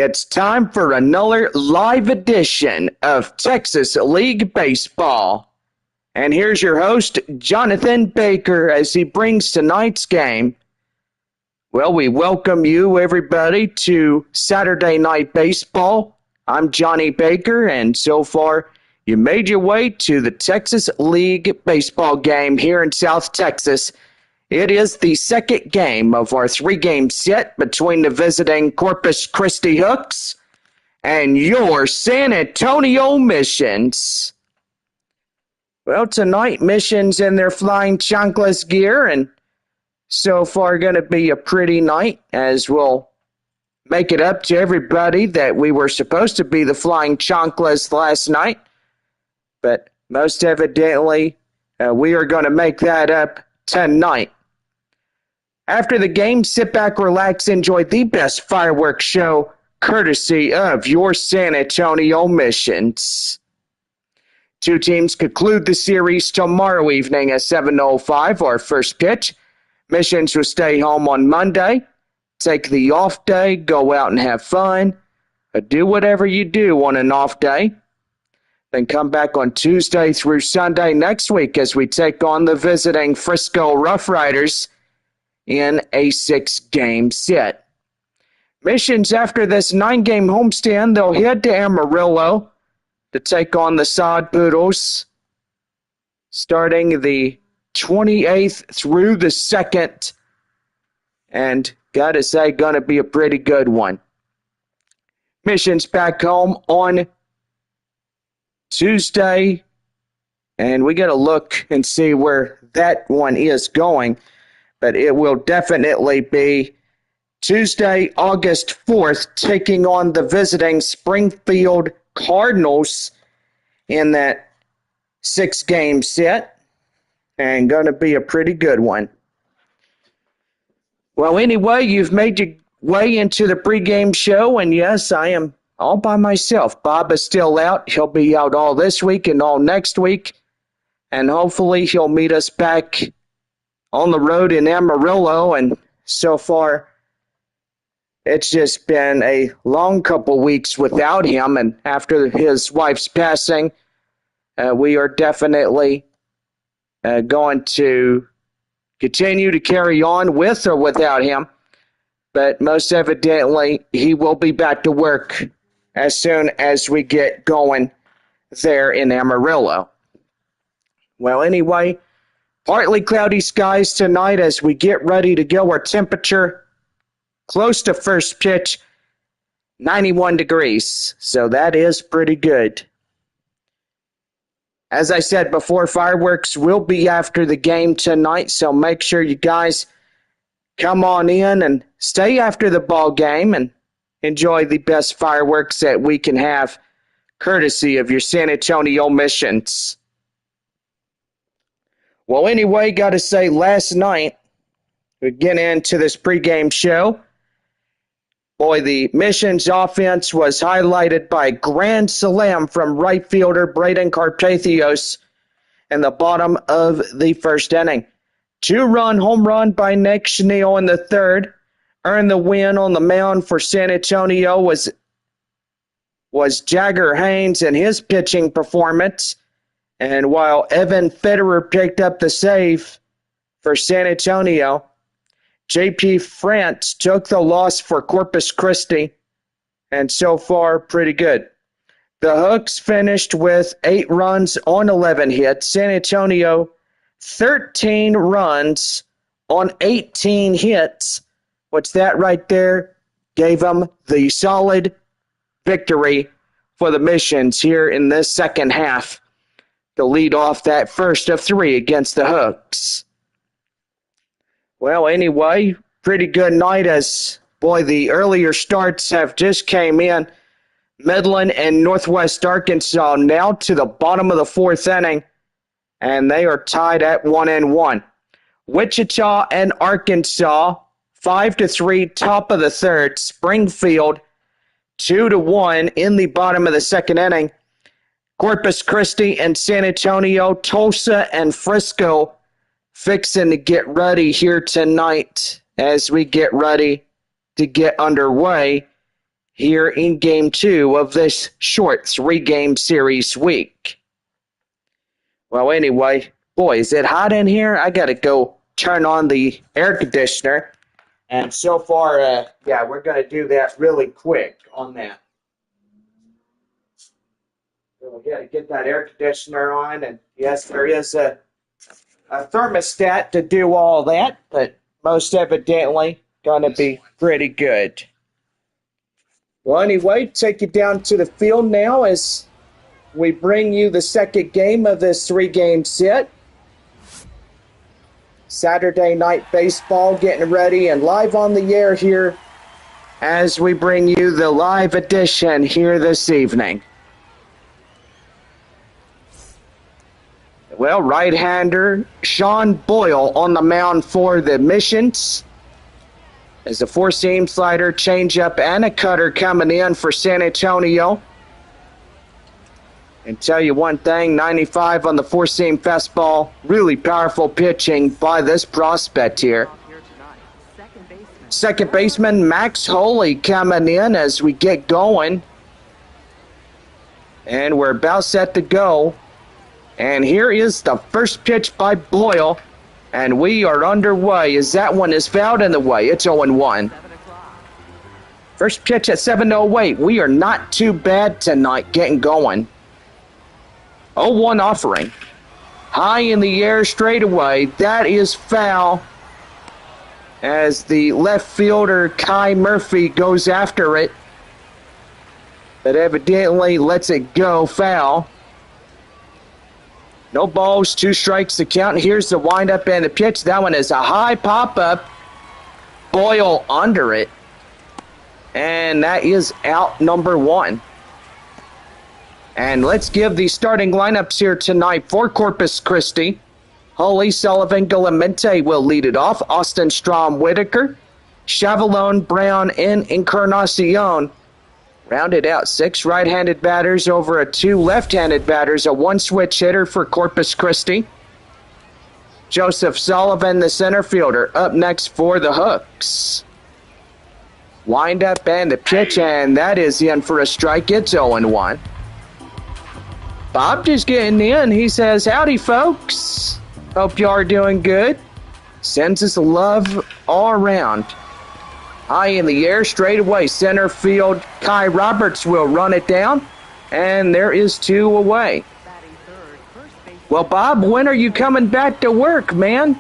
It's time for another live edition of Texas League Baseball. And here's your host, Jonathan Baker, as he brings tonight's game. Well, we welcome you, everybody, to Saturday Night Baseball. I'm Johnny Baker, and so far, you made your way to the Texas League Baseball game here in South Texas. It is the second game of our three-game set between the visiting Corpus Christi Hooks and your San Antonio Missions. Well, tonight, Missions in their flying chanclas gear, and so far going to be a pretty night, as we'll make it up to everybody that we were supposed to be the flying chanclas last night, but most evidently, we are going to make that up tonight. After the game, sit back, relax, enjoy the best fireworks show courtesy of your San Antonio Missions. Two teams conclude the series tomorrow evening at 7:05, our first pitch. Missions will stay home on Monday, take the off day, go out and have fun, do whatever you do on an off day. Then come back on Tuesday through Sunday next week as we take on the visiting Frisco Rough Riders in a 6-game set. Missions, after this 9-game homestand, they'll head to Amarillo to take on the Sod Poodles starting the 28th through the 2nd, and gotta say, gonna be a pretty good one. Missions back home on Tuesday, and we gotta look and see where that one is going. But it will definitely be Tuesday, August 4th, taking on the visiting Springfield Cardinals in that 6-game set, and going to be a pretty good one. Well, anyway, you've made your way into the pregame show, and yes, I am all by myself. Bob is still out. He'll be out all this week and all next week, and hopefully he'll meet us back on the road in Amarillo, and so far it's just been a long couple weeks without him, and after his wife's passing, we are definitely going to continue to carry on with or without him, but most evidently he will be back to work as soon as we get going there in Amarillo. Well, anyway, partly cloudy skies tonight as we get ready to go. Our temperature close to first pitch, 91 degrees. So that is pretty good. As I said before, fireworks will be after the game tonight. So make sure you guys come on in and stay after the ball game and enjoy the best fireworks that we can have courtesy of your San Antonio Missions. Well, anyway, got to say, last night, we get into this pregame show. Boy, the Missions offense was highlighted by a grand slam from right fielder Braden Carpathios in the bottom of the first inning. 2-run home run by Nick Schneel in the third. Earned the win on the mound for San Antonio was Jagger Haynes in his pitching performance. And while Evan Federer picked up the save for San Antonio, J.P. France took the loss for Corpus Christi, and so far, pretty good. The Hooks finished with 8 runs on 11 hits. San Antonio, 13 runs on 18 hits. What's that right there? Gave them the solid victory for the Missions here in this second half to lead off that first of 3 against the Hooks. Well, anyway, pretty good night as, boy, the earlier starts have just came in. Midland and Northwest Arkansas now to the bottom of the 4th inning, and they are tied at 1-1. Wichita and Arkansas, 5-3, top of the 3rd. Springfield, 2-1 in the bottom of the 2nd inning. Corpus Christi and San Antonio, Tulsa and Frisco fixing to get ready here tonight as we get ready to get underway here in Game 2 of this short 3-game series week. Well, anyway, boy, is it hot in here? I gotta go turn on the air conditioner. And so far, yeah, we're gonna do that really quick on that. So we gotta get that air conditioner on, and yes, there is a thermostat to do all that, but most evidently gonna be pretty good. Well, anyway, take you down to the field now as we bring you the second game of this 3-game set. Saturday Night Baseball getting ready and live on the air here as we bring you the live edition here this evening. Well, right-hander Sean Boyle on the mound for the Missions. As a 4-seam slider, changeup, and a cutter coming in for San Antonio. And tell you one thing, 95 on the 4-seam fastball. Really powerful pitching by this prospect here. Second baseman Max Holy coming in as we get going. And we're about set to go. And here is the first pitch by Boyle. And we are underway as that one is fouled in the way. It's 0-1. First pitch at 7:08. We are not too bad tonight getting going. 0-1 offering. High in the air straight away. That is foul. As the left fielder Kai Murphy goes after it. But evidently lets it go foul. No balls, 2 strikes to count. Here's the windup and the pitch. That one is a high pop-up. Boyle under it. And that is out number 1. And let's give the starting lineups here tonight for Corpus Christi. Holy, Sullivan, Guillamente will lead it off. Austin, Strom, Whitaker. Chavalone, Brown, and Encarnacion. Rounded out 6 right-handed batters over 2 left-handed batters, a 1-switch hitter for Corpus Christi. Joseph Sullivan, the center fielder, up next for the Hooks. Wind up and the pitch, and that is in for a strike. It's 0-1. Bob just getting in. He says, howdy, folks. Hope you are doing good. Sends us love all around. High in the air, straight away, center field. Kai Roberts will run it down, and there is 2 away. Well, Bob, when are you coming back to work, man?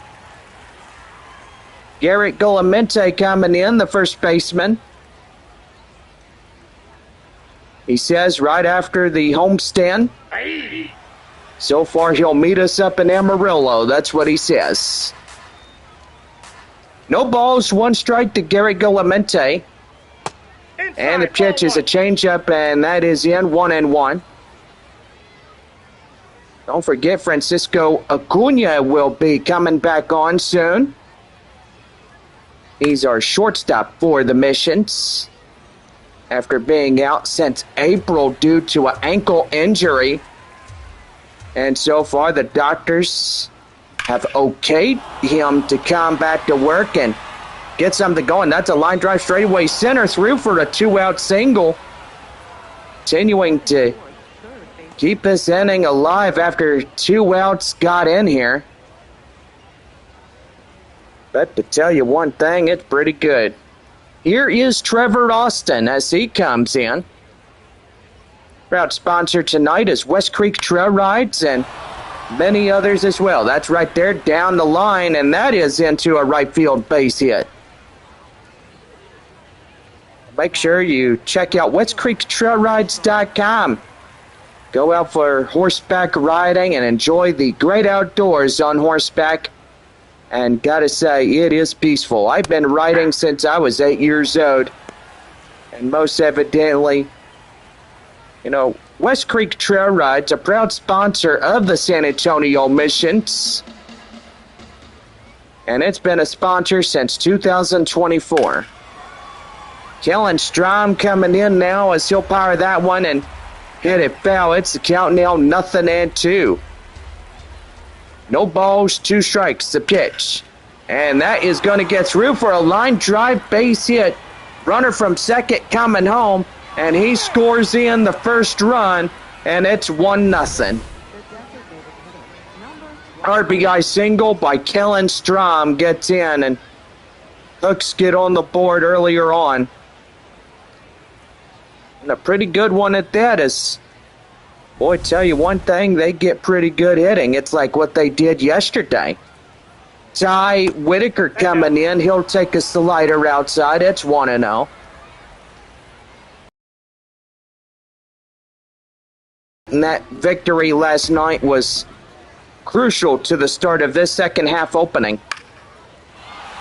Garrett Guillamente coming in, the first baseman. He says right after the homestand. So far, he'll meet us up in Amarillo. That's what he says. No balls, 1 strike to Garrett Guillamente. And the pitch is a changeup, and that is in 1-1. Don't forget, Francisco Acuna will be coming back on soon. He's our shortstop for the Missions. After being out since April due to an ankle injury. And so far, the doctors have okayed him to come back to work and get something going. That's a line drive straightaway center through for a 2-out single. Continuing to keep this inning alive after 2 outs got in here. But to tell you one thing, it's pretty good. Here is Trevor Austin as he comes in. Proud sponsor tonight is West Creek Trail Rides and many others as well. That's right there down the line, and that is into a right field base hit. Make sure you check out WestCreekTrailRides.com. Go out for horseback riding and enjoy the great outdoors on horseback. And gotta say, it is peaceful. I've been riding since I was 8 years old. And most evidently, West Creek Trail Rides, a proud sponsor of the San Antonio Missions. And it's been a sponsor since 2024. Kellen Strom coming in now as he'll power that one and hit it foul. It's the count now, 0-2. No balls, 2 strikes, the pitch. And that is going to get through for a line drive base hit Runner from second coming home, and he scores in the first run, and it's 1-0. RBI single by Kellen Strom gets in, and Hooks get on the board earlier on. And a pretty good one at that is, boy, tell you one thing, they get pretty good hitting. It's like what they did yesterday. Ty Whitaker coming in. He'll take a slider outside. It's 1-0. And that victory last night was crucial to the start of this second half opening.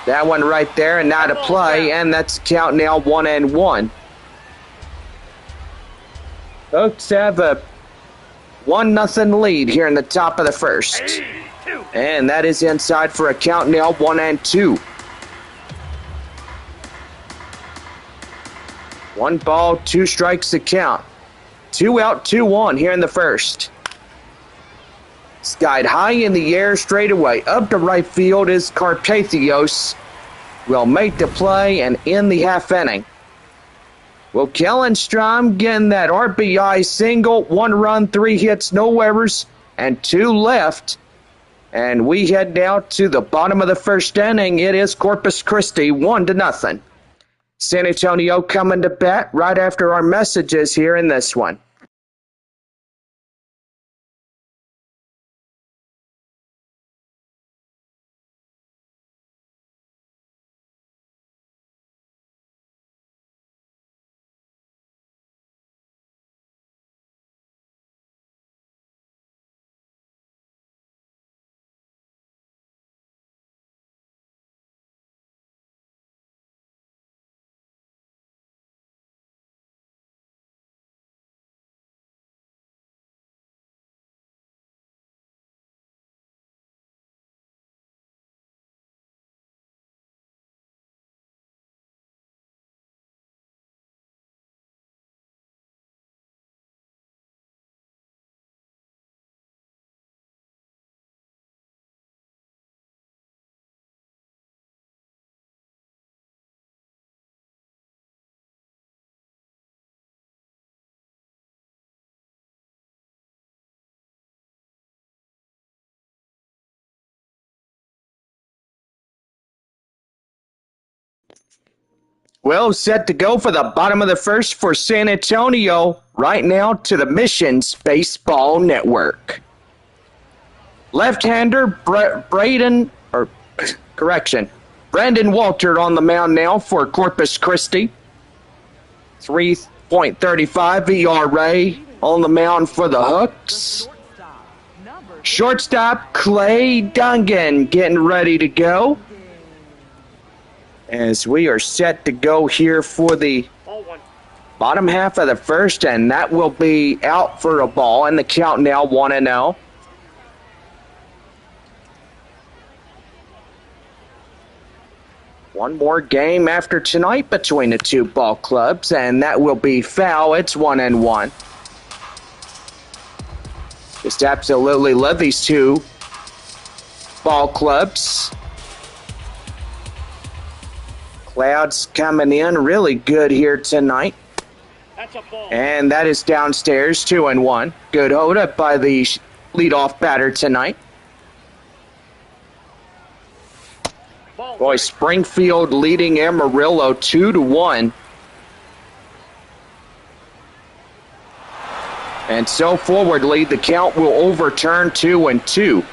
That one right there, and now to play, and that's count now 1-1. Hooks have a 1-0 lead here in the top of the first. And that is inside for a count now 1-2. 1 ball, 2 strikes to count. 2 out, 2-1 here in the first. Skied high in the air straight away. Up to right field is Carpathios. Will make the play and end the half inning. Well, Kellen Strom getting that RBI single. 1 run, 3 hits, no errors, and 2 left. And we head now to the bottom of the first inning. It is Corpus Christi 1-0. San Antonio coming to bat right after our messages here in this one. Well, set to go for the bottom of the first for San Antonio, right now to the Missions Baseball Network. Left-hander Brandon Walter on the mound now for Corpus Christi. 3.35 ERA on the mound for the Hooks. Shortstop Clay Dungan getting ready to go. As we are set to go here for the bottom half of the first, and that will be out for a ball, and the count now 1-0. One more game after tonight between the two ball clubs, and that will be foul. It's 1-1. Just absolutely love these two ball clubs. Clouds coming in really good here tonight. And that is downstairs, 2-1. Good hold up by the leadoff batter tonight. Boy, Springfield leading Amarillo 2-1. And so forwardly, the count will overturn 2-2.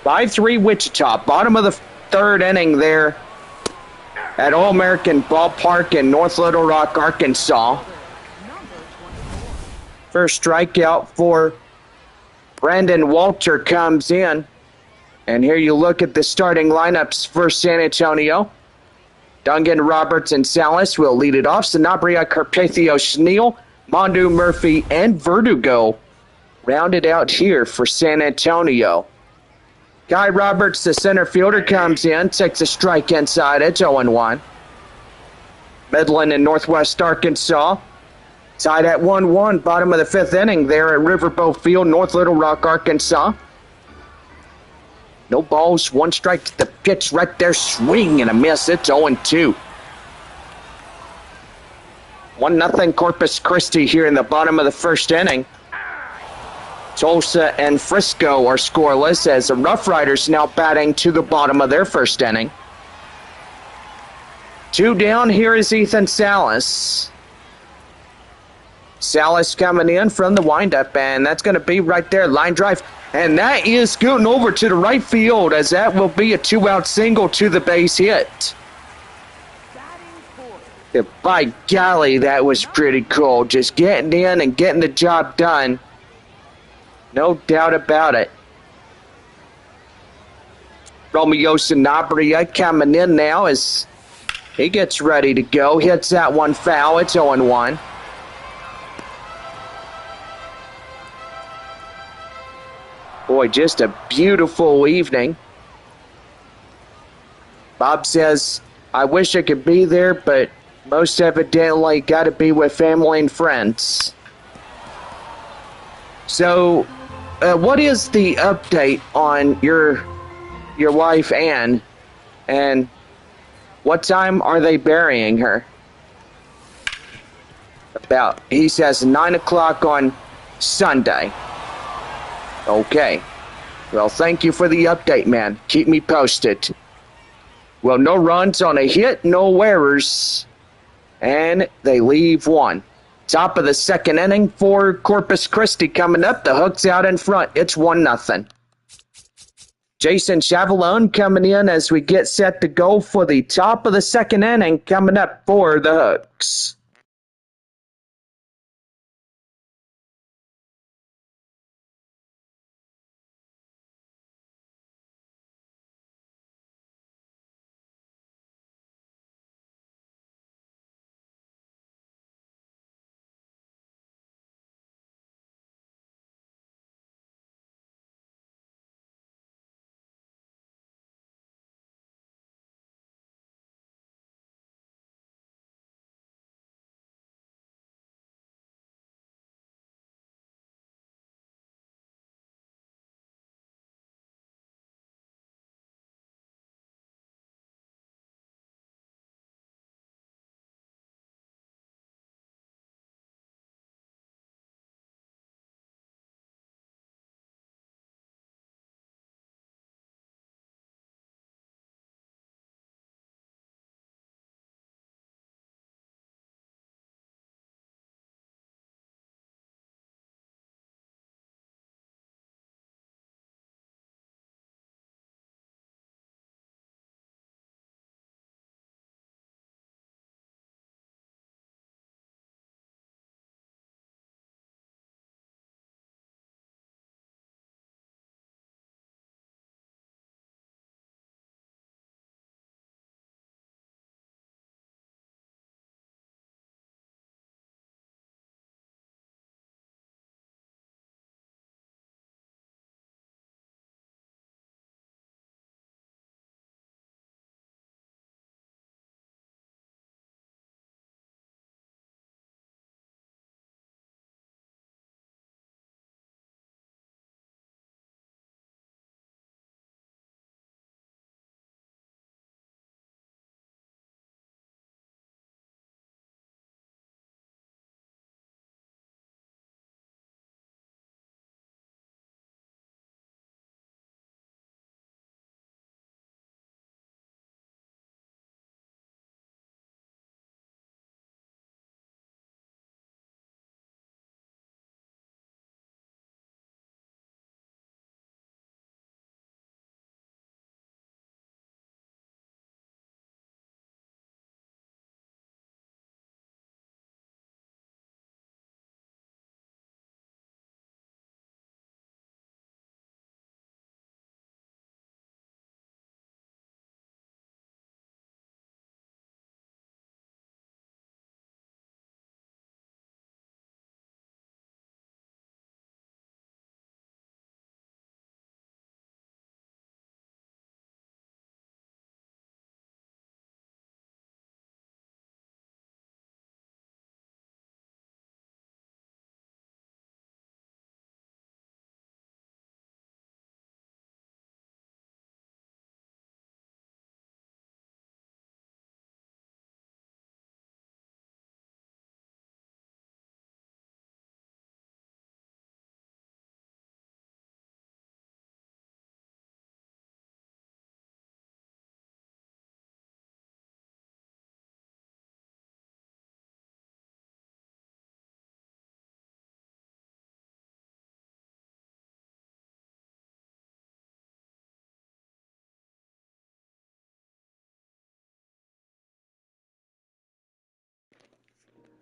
5-3 Wichita, bottom of the third inning there at All-American Ballpark in North Little Rock, Arkansas. First strikeout for Brandon Walter comes in. And here you look at the starting lineups for San Antonio. Dungan, Roberts, and Salas will lead it off. Sanabria, Carpathios, Neal, Mondu, Murphy, and Verdugo rounded out here for San Antonio. Guy Roberts, the center fielder, comes in, takes a strike inside. It's 0-1. Midland and Northwest Arkansas tied at 1-1, bottom of the fifth inning there at Riverboat Field, North Little Rock, Arkansas. No balls, one strike to the pitch right there. Swing and a miss. It's 0-2. 1-0 Corpus Christi here in the bottom of the first inning. Tulsa and Frisco are scoreless as the Rough Riders now batting to the bottom of their first inning. 2 down, here is Ethan Salas. Salas coming in from the windup, and that's going to be right there, line drive. And that is scooting over to the right field as that will be a 2-out single to the base hit. By golly, that was pretty cool. Just getting in and getting the job done. No doubt about it. Romeo Sanabria coming in now as he gets ready to go. Hits that one foul. It's 0-1. Boy, just a beautiful evening. Bob says, I wish I could be there, but most evidently got to be with family and friends. So, what is the update on your wife, Anne? And what time are they burying her? He says 9 o'clock on Sunday. Okay. Well, thank you for the update, man. Keep me posted. Well, no runs on a hit, no errors. And they leave one. Top of the second inning for Corpus Christi coming up. The Hook's out in front. It's 1-0. Jason Chavalone coming in as we get set to go for the top of the second inning coming up for the Hooks.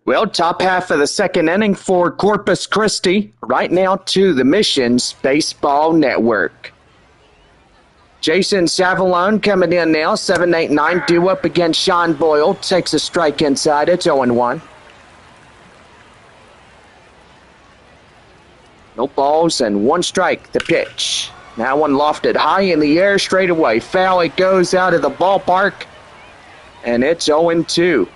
Well, top half of the second inning for Corpus Christi, right now to the Missions Baseball Network. Jason Savalone coming in now, 7-8-9, due up against Sean Boyle, takes a strike inside, it's 0-1. No balls and one strike, the pitch. Now one lofted high in the air, straight away. Foul, it goes out of the ballpark, and it's 0-2.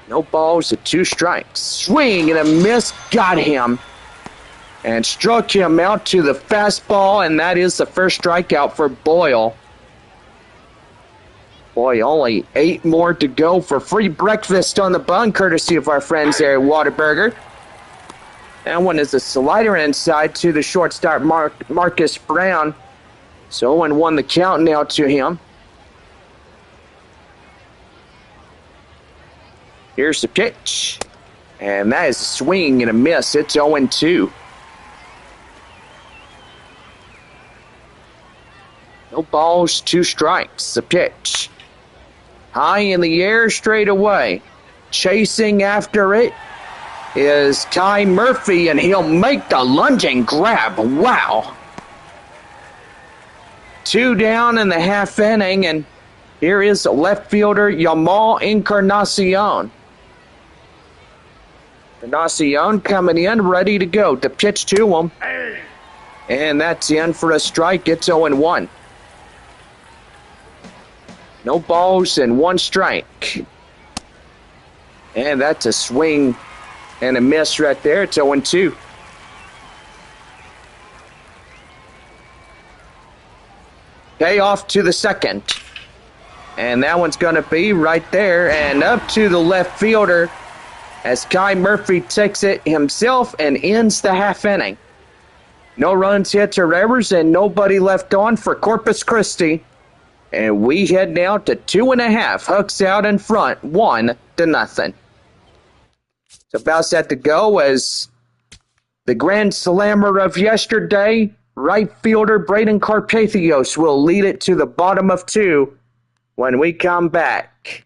No balls and two strikes. Swing and a miss, got him. And struck him out to the fastball, and that is the first strikeout for Boyle. Boy, only 8 more to go for free breakfast on the bun, courtesy of our friends there at Whataburger. That one is a slider inside to the shortstop Marcus Brown. So 0-1 the count now to him. Here's the pitch. And that is a swing and a miss. It's 0-2. No balls, 2 strikes. The pitch. High in the air, straight away. Chasing after it is Kai Murphy, and he'll make the lunging grab. Wow. 2 down in the half inning, and here is left fielder Yamal Encarnacion. Encarnacion coming in, ready to go. The pitch to him. And that's in for a strike. It's 0-1. No balls and 1 strike. And that's a swing and a miss right there. It's 0-2. Payoff to the second. And that one's going to be right there and up to the left fielder as Kai Murphy takes it himself and ends the half inning. No runs, hits, or errors, and nobody left on for Corpus Christi. And we head now to 2.5. Hooks out in front, 1-0. So about set to go as the grand slammer of yesterday, right fielder Braden Carpathios, will lead it to the bottom of 2 when we come back.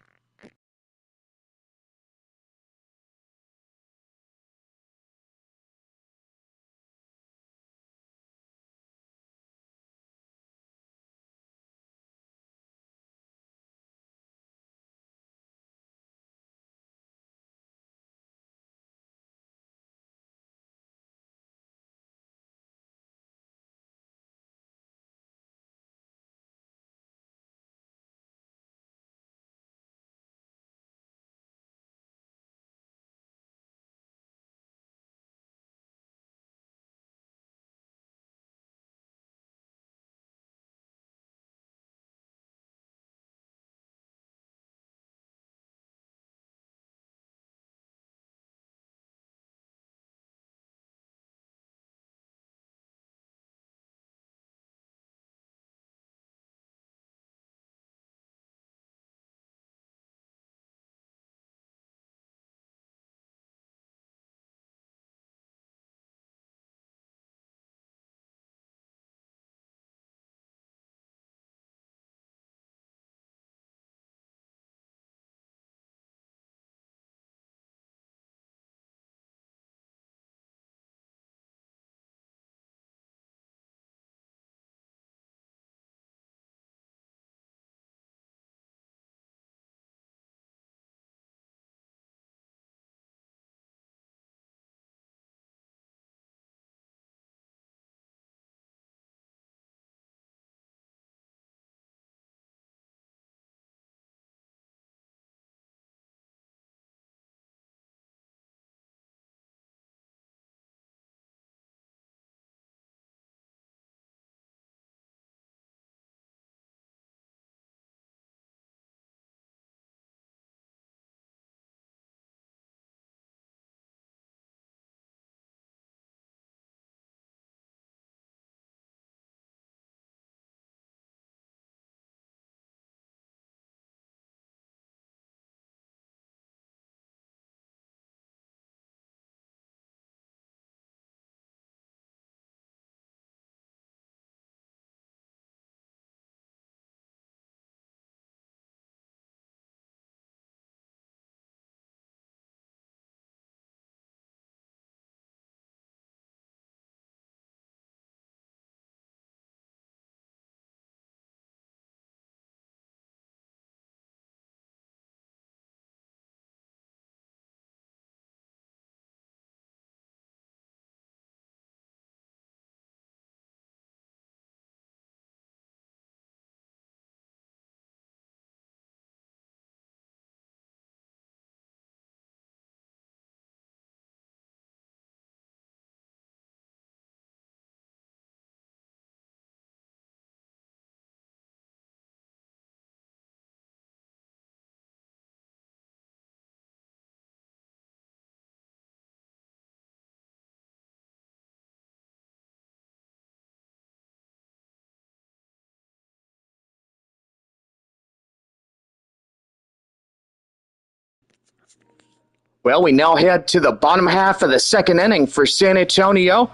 Well, we now head to the bottom half of the second inning for San Antonio,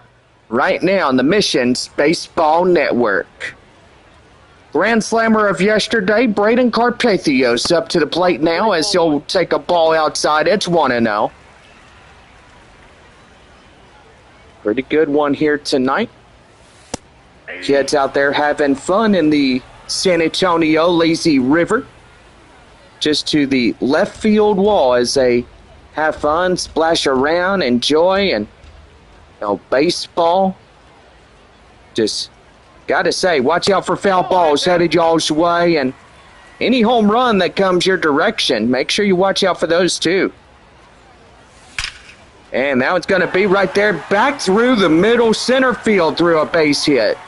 right now on the Missions Baseball Network. Grand Slammer of yesterday, Braden Carpathios up to the plate now as he'll take a ball outside. It's 1-0. Pretty good one here tonight. Kids out there having fun in the San Antonio Lazy River. Just to the left field wall as they have fun, splash around, enjoy, and baseball. Just gotta say, watch out for foul balls headed y'all's way, and any home run that comes your direction, make sure you watch out for those too. And now it's going to be right there, back through the middle center field through a base hit.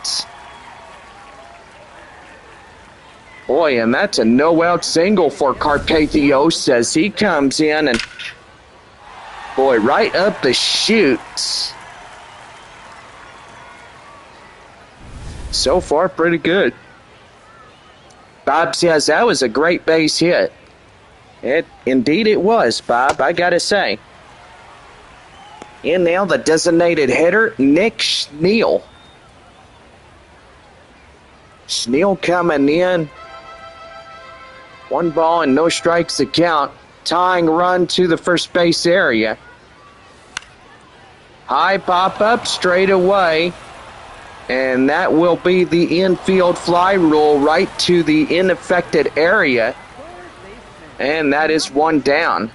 Boy, and that's a no-out single for Carpathios as he comes in and, boy, right up the chute. So far, pretty good. Bob says that was a great base hit. Indeed it was, Bob, I gotta say. In now, the designated hitter, Nick Schneal. Schneal coming in. 1 ball and no strikes to count. Tying run to the first base area. High pop-up straight away. And that will be the infield fly rule right to the unaffected area. And that is 1 down.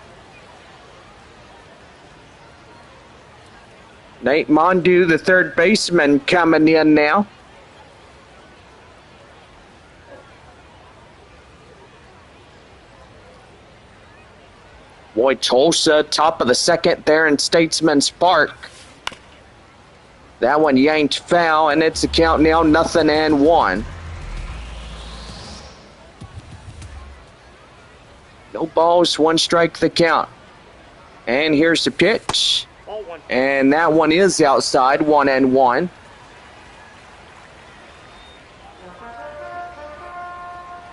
Nate Mondu, the third baseman, coming in now. Boy, Tulsa, top of the second there in Statesman's Park. That one yanked foul, and it's a count now 0-1. No balls, 1 strike the count. And here's the pitch. And that one is outside, 1-1.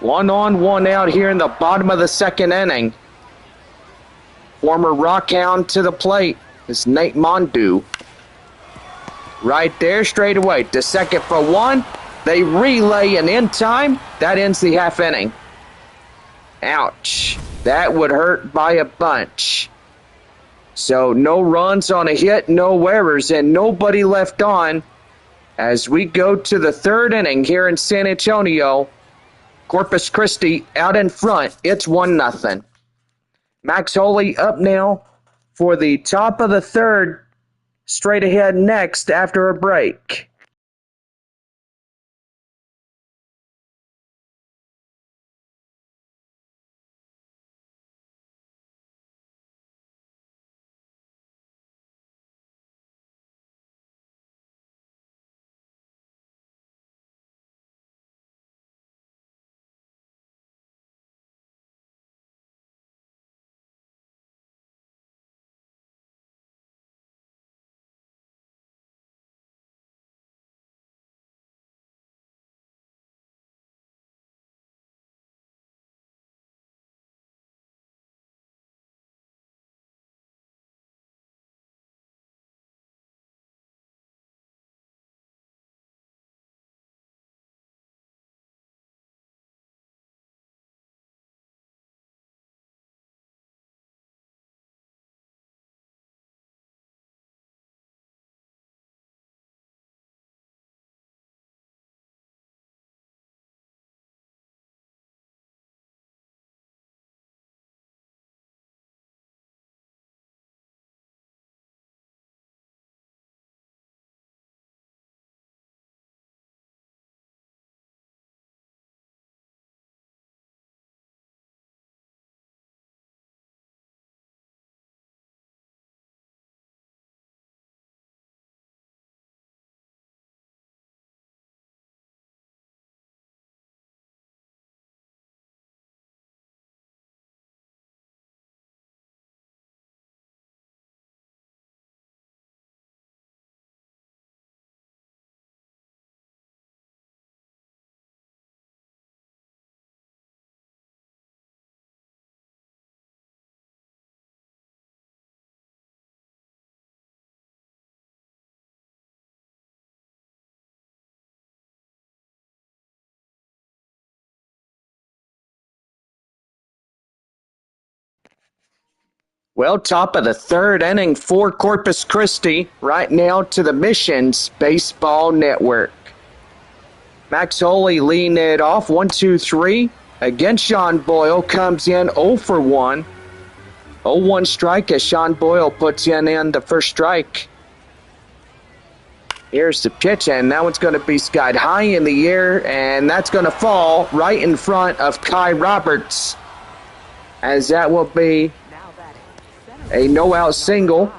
One on, one out here in the bottom of the second inning. Former Rockhound to the plate is Nate Mondu. Right there, straight away to second for 1. They relay and in time. That ends the half inning. Ouch. That would hurt by a bunch. So no runs on a hit, no errors, and nobody left on as we go to the third inning here in San Antonio. Corpus Christi out in front. It's 1-0. Max Holy up now for the top of the third. Straight ahead next after a break. Well, top of the third inning for Corpus Christi, right now to the Missions Baseball Network. Max Holy leading it off, 1-2-3. Against Sean Boyle, comes in 0 for 1. 0-1 strike as Sean Boyle puts in the first strike. Here's the pitch, and that one's going to be skied high in the air, and that's going to fall right in front of Kai Roberts, as that will be a no-out single.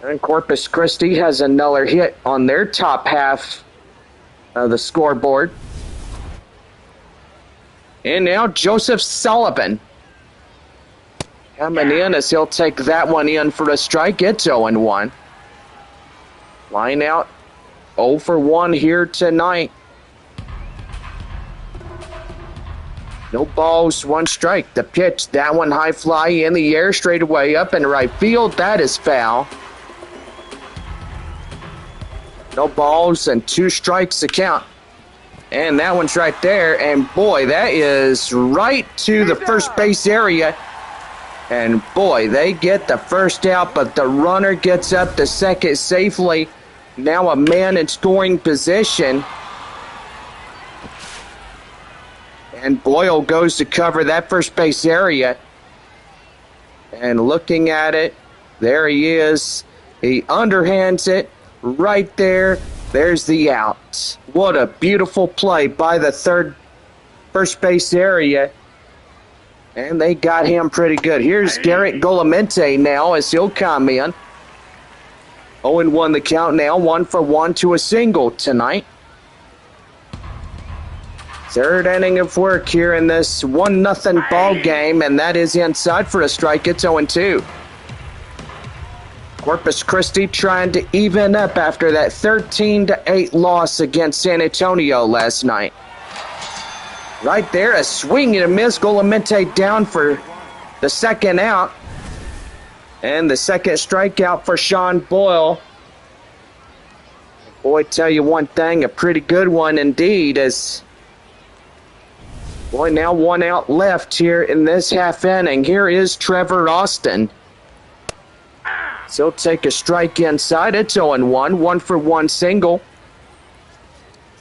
And Corpus Christi has another hit on their top half of the scoreboard. And now Joseph Sullivan coming in as he'll take that one in for a strike. It's 0-1. Line out 0 for 1 here tonight. No balls, 1 strike. The pitch, that one high fly in the air, straight away up in right field. That is foul. No balls and 2 strikes to count. And that one's right there. And boy, that is right to the first base area. And boy, they get the first out, but the runner gets up to second safely. Now a man in scoring position. And Boyle goes to cover that first base area. And looking at it, there he is. He underhands it right there. There's the out. What a beautiful play by the first base area. And they got him pretty good. Here's Garrett Golamente now as he'll come in. 0-1 the count now. 1 for 1 to a single tonight. Third inning of work here in this 1-0 ball game, and that is inside for a strike. It's 0-2. Corpus Christi trying to even up after that 13-8 loss against San Antonio last night. Right there, a swing and a miss. Golamente down for the second out. And the second strikeout for Sean Boyle. Boy, tell you one thing, a pretty good one indeed. As boy, now 1 out left here in this half inning. Here is Trevor Austin. So he'll take a strike inside. It's 0-1. 1 for 1 single.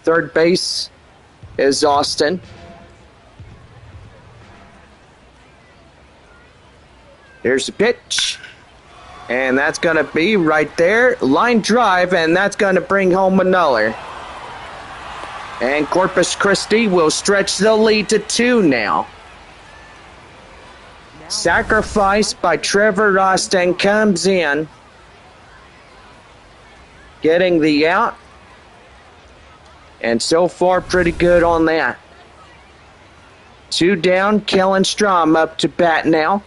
Third base is Austin. Here's the pitch. And that's going to be right there. Line drive, and that's going to bring home another. And Corpus Christi will stretch the lead to 2 now. Sacrifice by Trevor Austin comes in, getting the out. And so far, pretty good on that. 2 down, Kellen Strom up to bat now.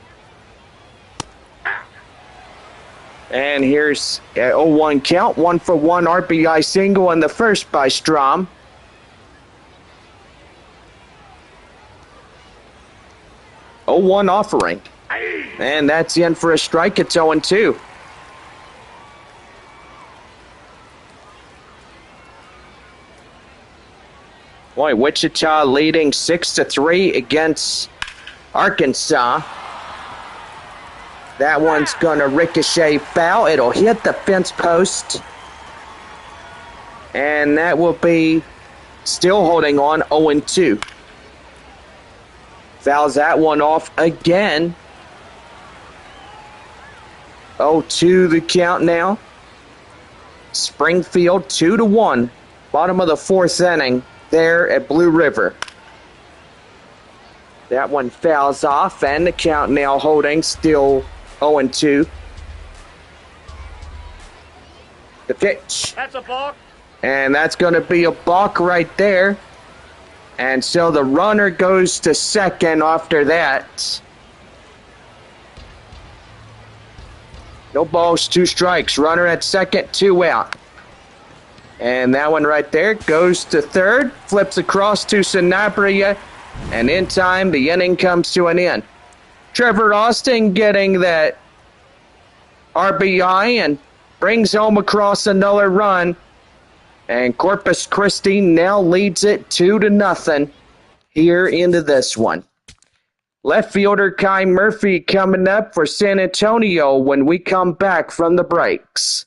And here's a 0-1 count. 1 for 1 RBI single in the first by Strom. Oh, 0-1 offering. And that's in for a strike. It's 0-2. Boy, Wichita leading 6-3 against Arkansas. That one's going to ricochet foul. It'll hit the fence post. And that will be still holding on 0-2. Fouls that one off again. 0-2 the count now. Springfield 2-1. Bottom of the 4th inning there at Blue River. That one fouls off, and the count now holding still 0-2. The pitch. That's a balk. And that's going to be a balk right there. And so the runner goes to second after that. No balls, 2 strikes. Runner at second, 2 out. And that one right there goes to third, flips across to Sanabria, and in time the inning comes to an end. Trevor Austin getting that RBI and brings home across another run. And Corpus Christi now leads it 2-0 here into this one. Left fielder Kai Murphy coming up for San Antonio when we come back from the breaks.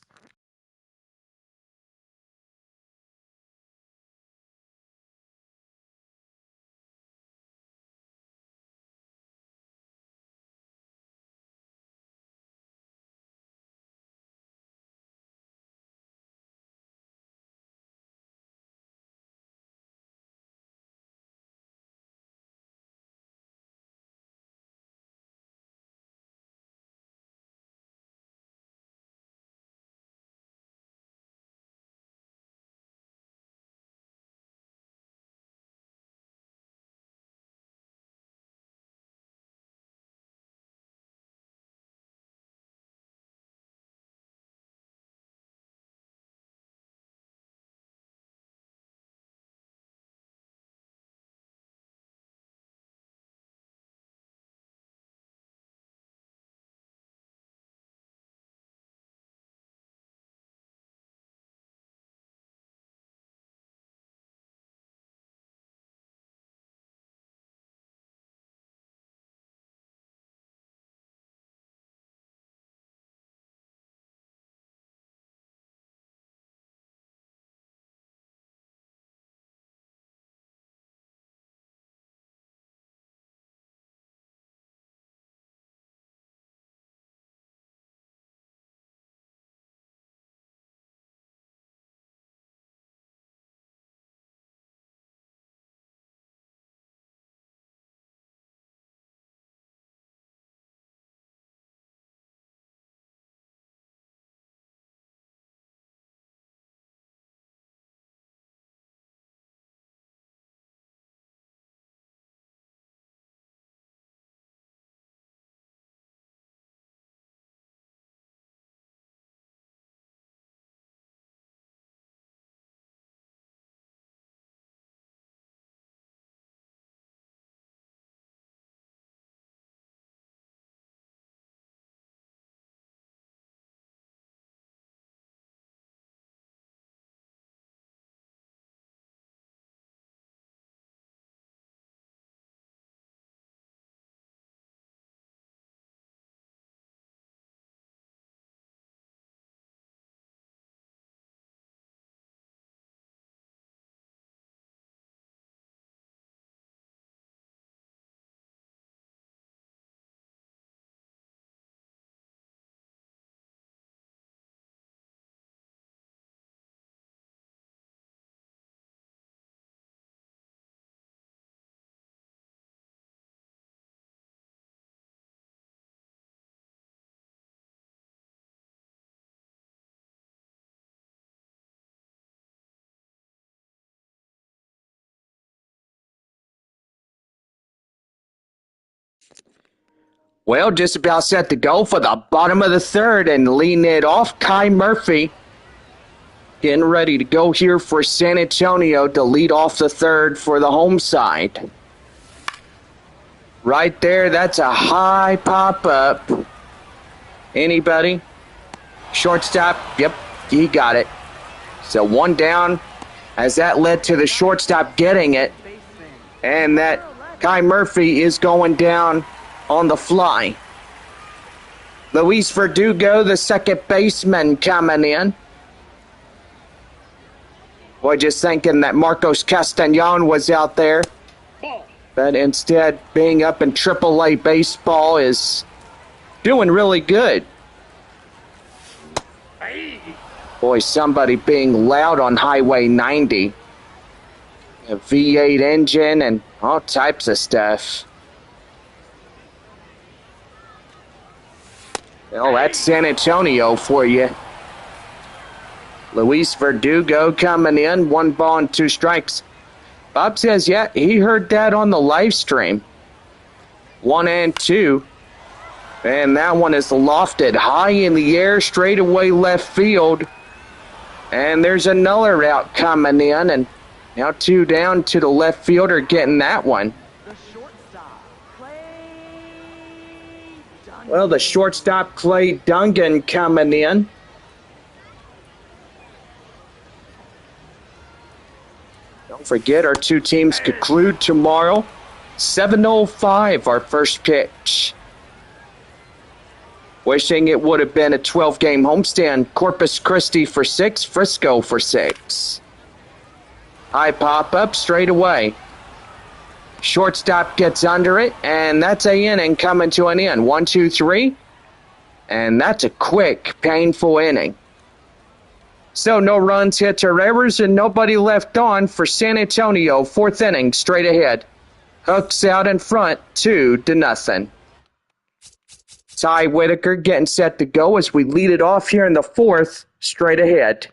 Well, just about set to go for the bottom of the third and leading it off, Kai Murphy. Getting ready to go here for San Antonio to lead off the third for the home side. Right there, that's a high pop-up. Anybody? Shortstop? Yep, he got it. So one down as that led to the shortstop getting it. And that Kai Murphy is going down on the fly. Luis Verdugo, the second baseman, coming in. Boy, just thinking that Marcos Castañon was out there. But instead, being up in AAA baseball is doing really good. Boy, somebody being loud on Highway 90. A V8 engine and all types of stuff. Well, that's San Antonio for you. Luis Verdugo coming in, 1 ball and 2 strikes. Bob says, yeah, he heard that on the live stream. 1 and 2. And that one is lofted high in the air, straight away left field. And there's another out coming in, and now 2 down to the left fielder getting that one. Well, the shortstop, Clay Dungan, coming in. Don't forget, our 2 teams conclude tomorrow 7:05, our first pitch. Wishing it would have been a 12-game homestand. Corpus Christi for 6, Frisco for 6. High pop up straight away. Shortstop gets under it, and that's a inning coming to an end. 1, 2, 3. And that's a quick, painful inning. So no runs, hits, or errors, and nobody left on for San Antonio. 4th inning, straight ahead. Hooks out in front, 2-0. Ty Whitaker getting set to go as we lead it off here in the 4th, straight ahead.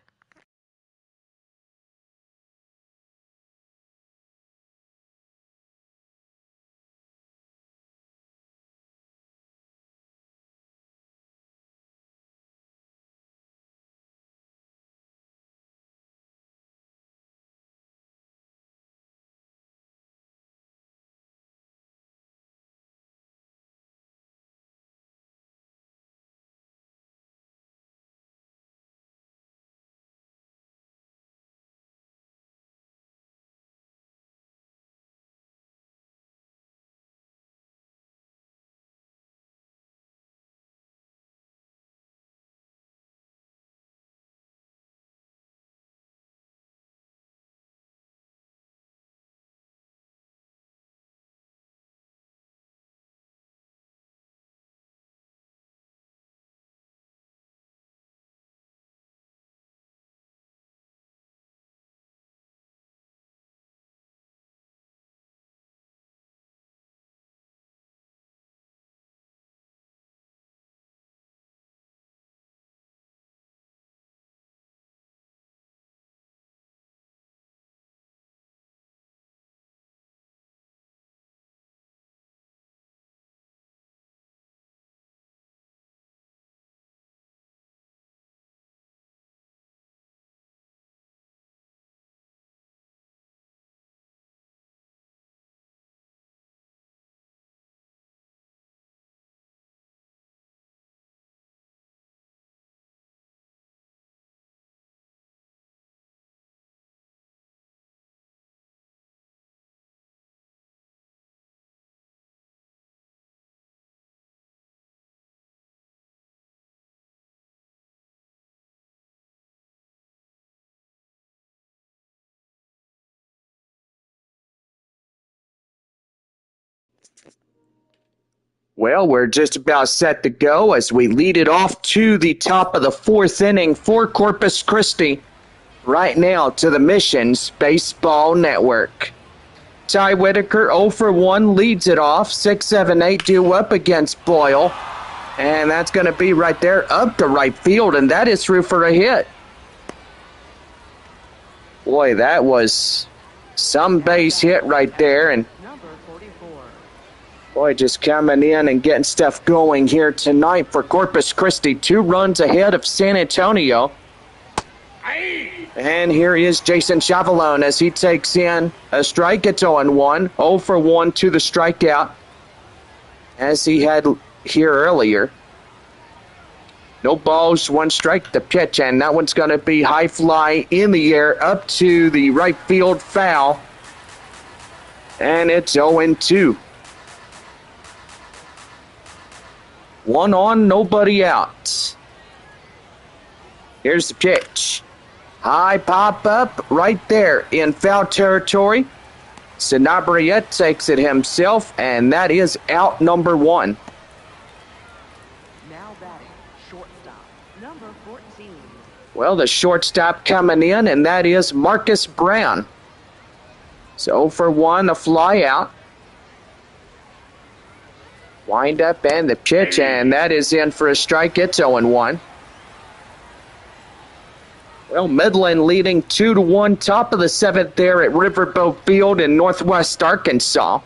Well, we're just about set to go as we lead it off to the top of the 4th inning for Corpus Christi. Right now to the Missions Baseball Network. Ty Whitaker 0 for 1 leads it off. 6, 7, 8 due up against Boyle. And that's going to be right there up to right field, and that is through for a hit. Boy, that was some base hit right there, and boy, just coming in and getting stuff going here tonight for Corpus Christi. 2 runs ahead of San Antonio. And here is Jason Chavalone as he takes in a strike. It's 0-1. 0 for 1 to the strikeout as he had here earlier. No balls, 1 strike to pitch, and that one's going to be high fly in the air up to the right field foul. And it's 0-2. 1 on, nobody out. Here's the pitch. High pop up right there in foul territory. Sanabria takes it himself, and that is out number 1. Now batting, shortstop, number 14. Well, the shortstop coming in, and that is Marcus Brown. So for 1, a fly out. Wind up and the pitch, and that is in for a strike. It's 0-1. Well, Midland leading 2-1, top of the 7th there at Riverboat Field in Northwest Arkansas.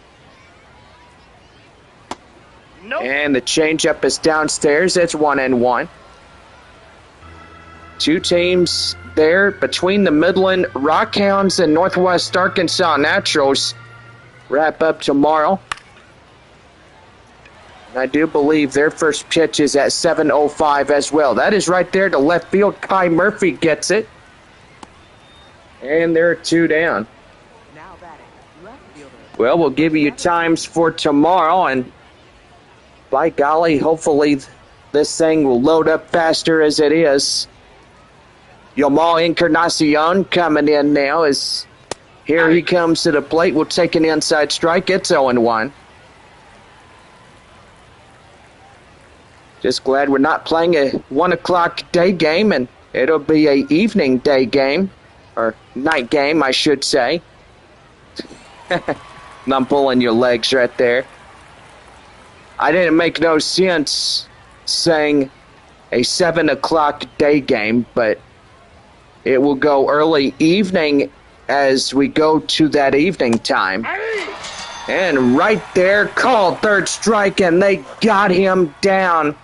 Nope. And the changeup is downstairs. It's 1-1. 2 teams there between the Midland Rockhounds and Northwest Arkansas Naturals. Wrap up tomorrow. I do believe their first pitch is at 7:05 as well. That is right there to left field. Kai Murphy gets it. And they're 2 down. Now batting, Left fielder. Well, we'll give you times for tomorrow, and by golly, hopefully this thing will load up faster as it is. Yomar Encarnacion coming in now as here he comes to the plate. We'll take an inside strike. It's 0-1. Just glad we're not playing a 1 o'clock day game, and it'll be a evening day game, or night game, I should say. I'm pulling your legs right there. I didn't make no sense saying a 7 o'clock day game, but it will go early evening as we go to that evening time. And right there, called third strike, and they got him down.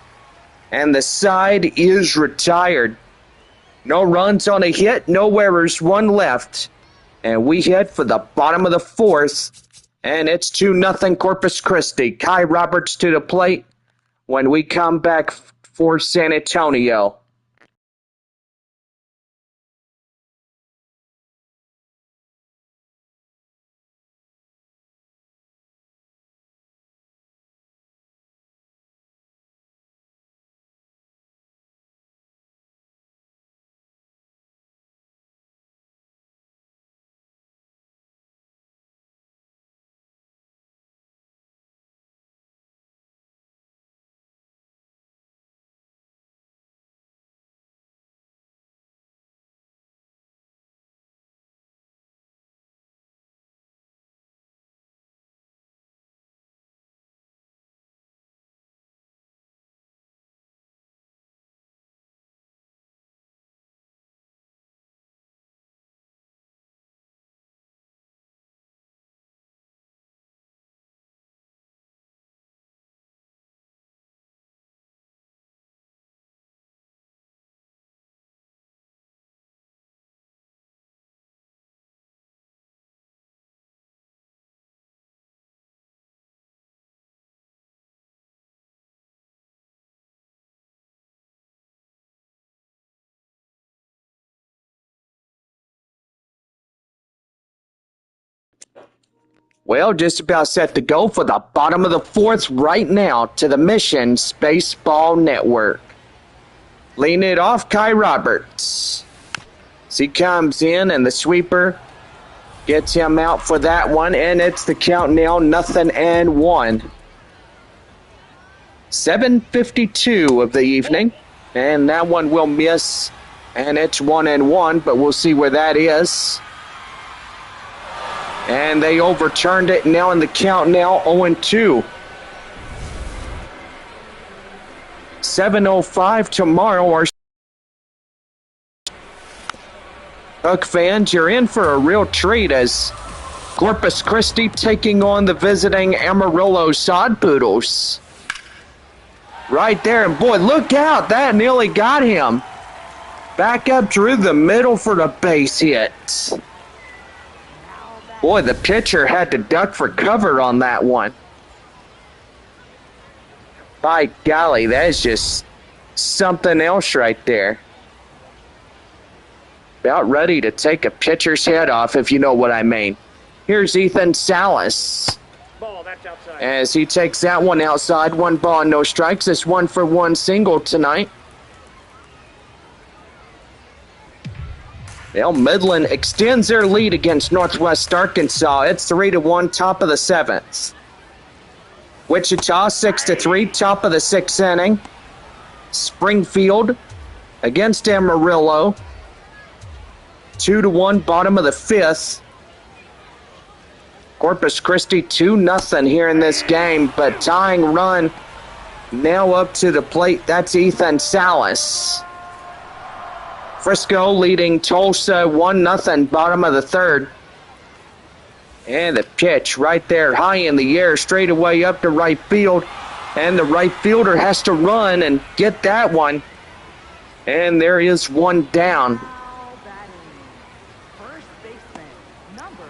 And the side is retired. No runs on a hit, no errors, one left. And we head for the bottom of the fourth. And it's 2-0 Corpus Christi. Kai Roberts to the plate when we come back for San Antonio. Well, just about set to go for the bottom of the fourth right now to the Missions Baseball Network. Leading it off, Kai Roberts. As he comes in, and the sweeper gets him out for that one, and it's the count now, 0-1. 7:52 of the evening, and that one will miss, and it's 1-1, but we'll see where that is. And they overturned it now in the count now 0-2. 7:05 tomorrow. Our Hook fans, you're in for a real treat as Corpus Christi taking on the visiting Amarillo Sod Poodles. Right there, and boy, look out, that nearly got him. Back up through the middle for the base hit. Boy, the pitcher had to duck for cover on that one. By golly, that is just something else right there. About ready to take a pitcher's head off, if you know what I mean. Here's Ethan Salas. Ball, that's outside. As he takes that one outside, 1 ball, no strikes. It's 1-for-1 single tonight. Well, Midland extends their lead against Northwest Arkansas. It's 3-1, top of the 7th. Wichita 6-3, top of the 6th inning. Springfield against Amarillo, 2-1, bottom of the 5th. Corpus Christi 2-0 here in this game, but tying run now up to the plate. That's Ethan Salas. Frisco leading Tulsa 1-0, bottom of the 3rd. And the pitch right there, high in the air, straight away up to right field. And the right fielder has to run and get that one. And there is one down.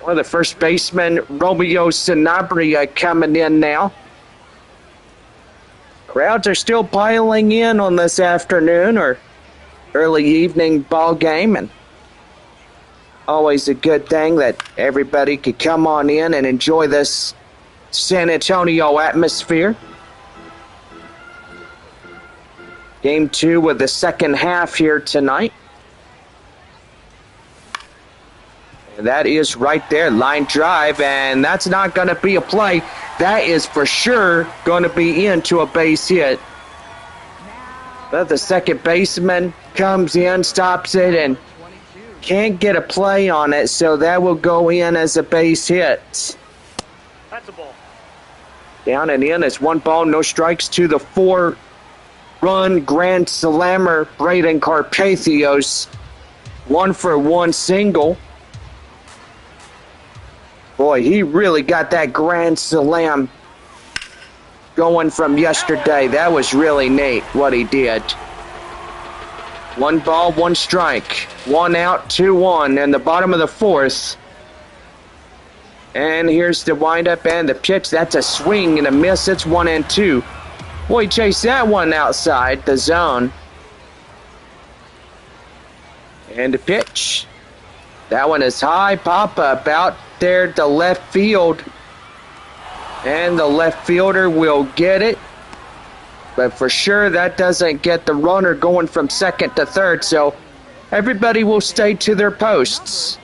One of the first basemen, Romeo Sanabria, coming in now. Crowds are still piling in on this afternoon or early evening ball game, and Always a good thing that everybody could come on in and enjoy this San Antonio atmosphere. Game 2 of the second half here tonight. And that is right there, line drive, and that's not going to be a play. That is for sure going to be into a base hit. But the second baseman comes in, stops it, and can't get a play on it, so that will go in as a base hit. That's a ball. Down and in is 1 ball, no strikes to the 4-run grand slammer, Braden Carpathios. 1-for-1 single. Boy, he really got that grand slam going from yesterday. That was really neat what he did. 1 ball, 1 strike. 1 out, 2-1 in the bottom of the 4th. And here's the windup and the pitch. That's a swing and a miss. It's 1-2. Boy, chase that one outside the zone. And the pitch. That one is high. Pop up out there to left field. And the left fielder will get it. But for sure, that doesn't get the runner going from second to third. So everybody will stay to their posts.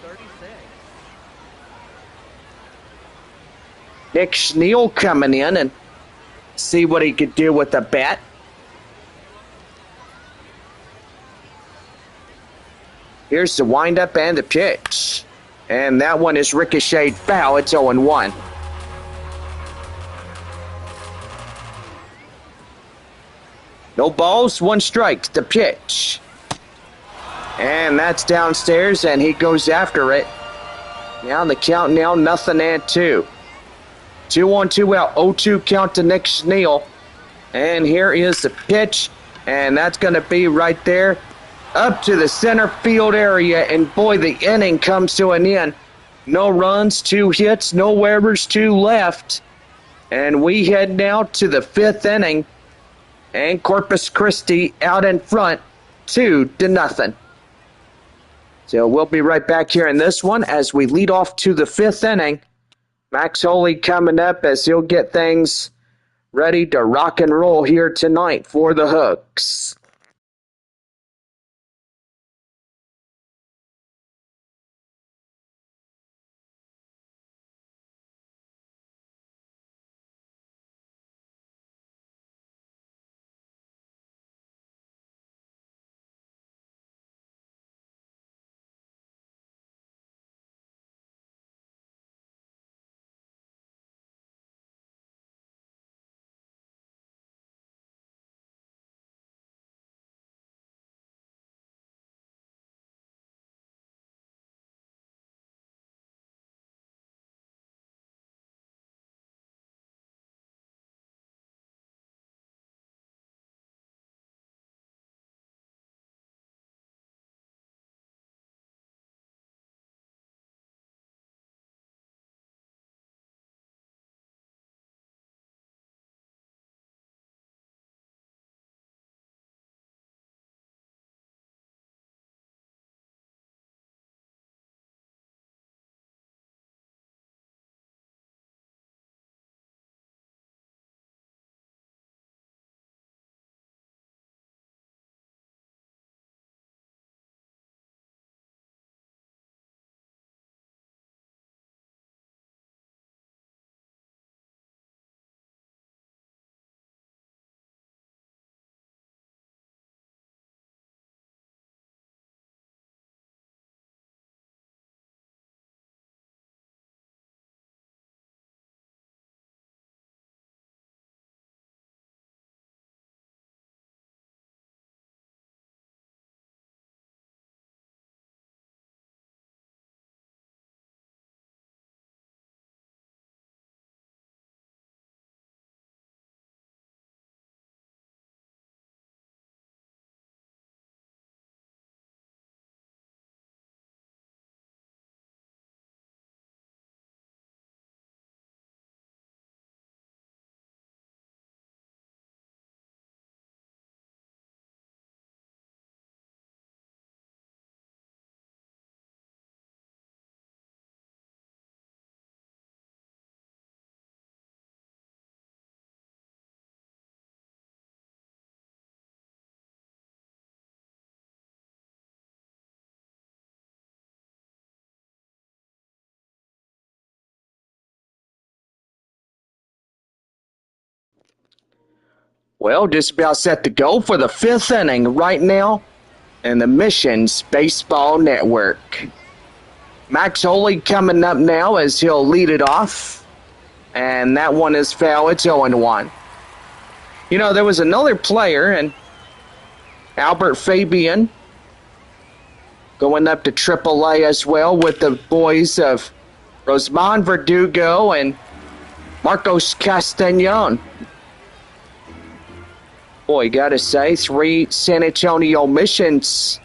Nick Schneal coming in and see what he could do with the bat. Here's the windup and the pitch. And that one is ricocheted foul. It's 0-1. No balls, 1 strike. The pitch. And that's downstairs, and he goes after it. Now the count now, 0-2. 2-1-2 out, 0-2 count to Nick Schneal. And here is the pitch, and that's going to be right there up to the center field area. And boy, the inning comes to an end. No runs, 2 hits, no errors, 2 left. And we head now to the 5th inning. And Corpus Christi out in front, 2-0. So we'll be right back here in this one as we lead off to the 5th inning. Max Holy coming up as he'll get things ready to rock and roll here tonight for the Hooks. Well, just about set to go for the 5th inning right now in the Missions Baseball Network. Max Holy coming up now as he'll lead it off. And that one is foul. It's 0-1. You know, there was another player, and Albert Fabian going up to AAA as well with the boys of Rosman Verdugo and Marcos Castañon. Boy, gotta say, 3 San Antonio Missions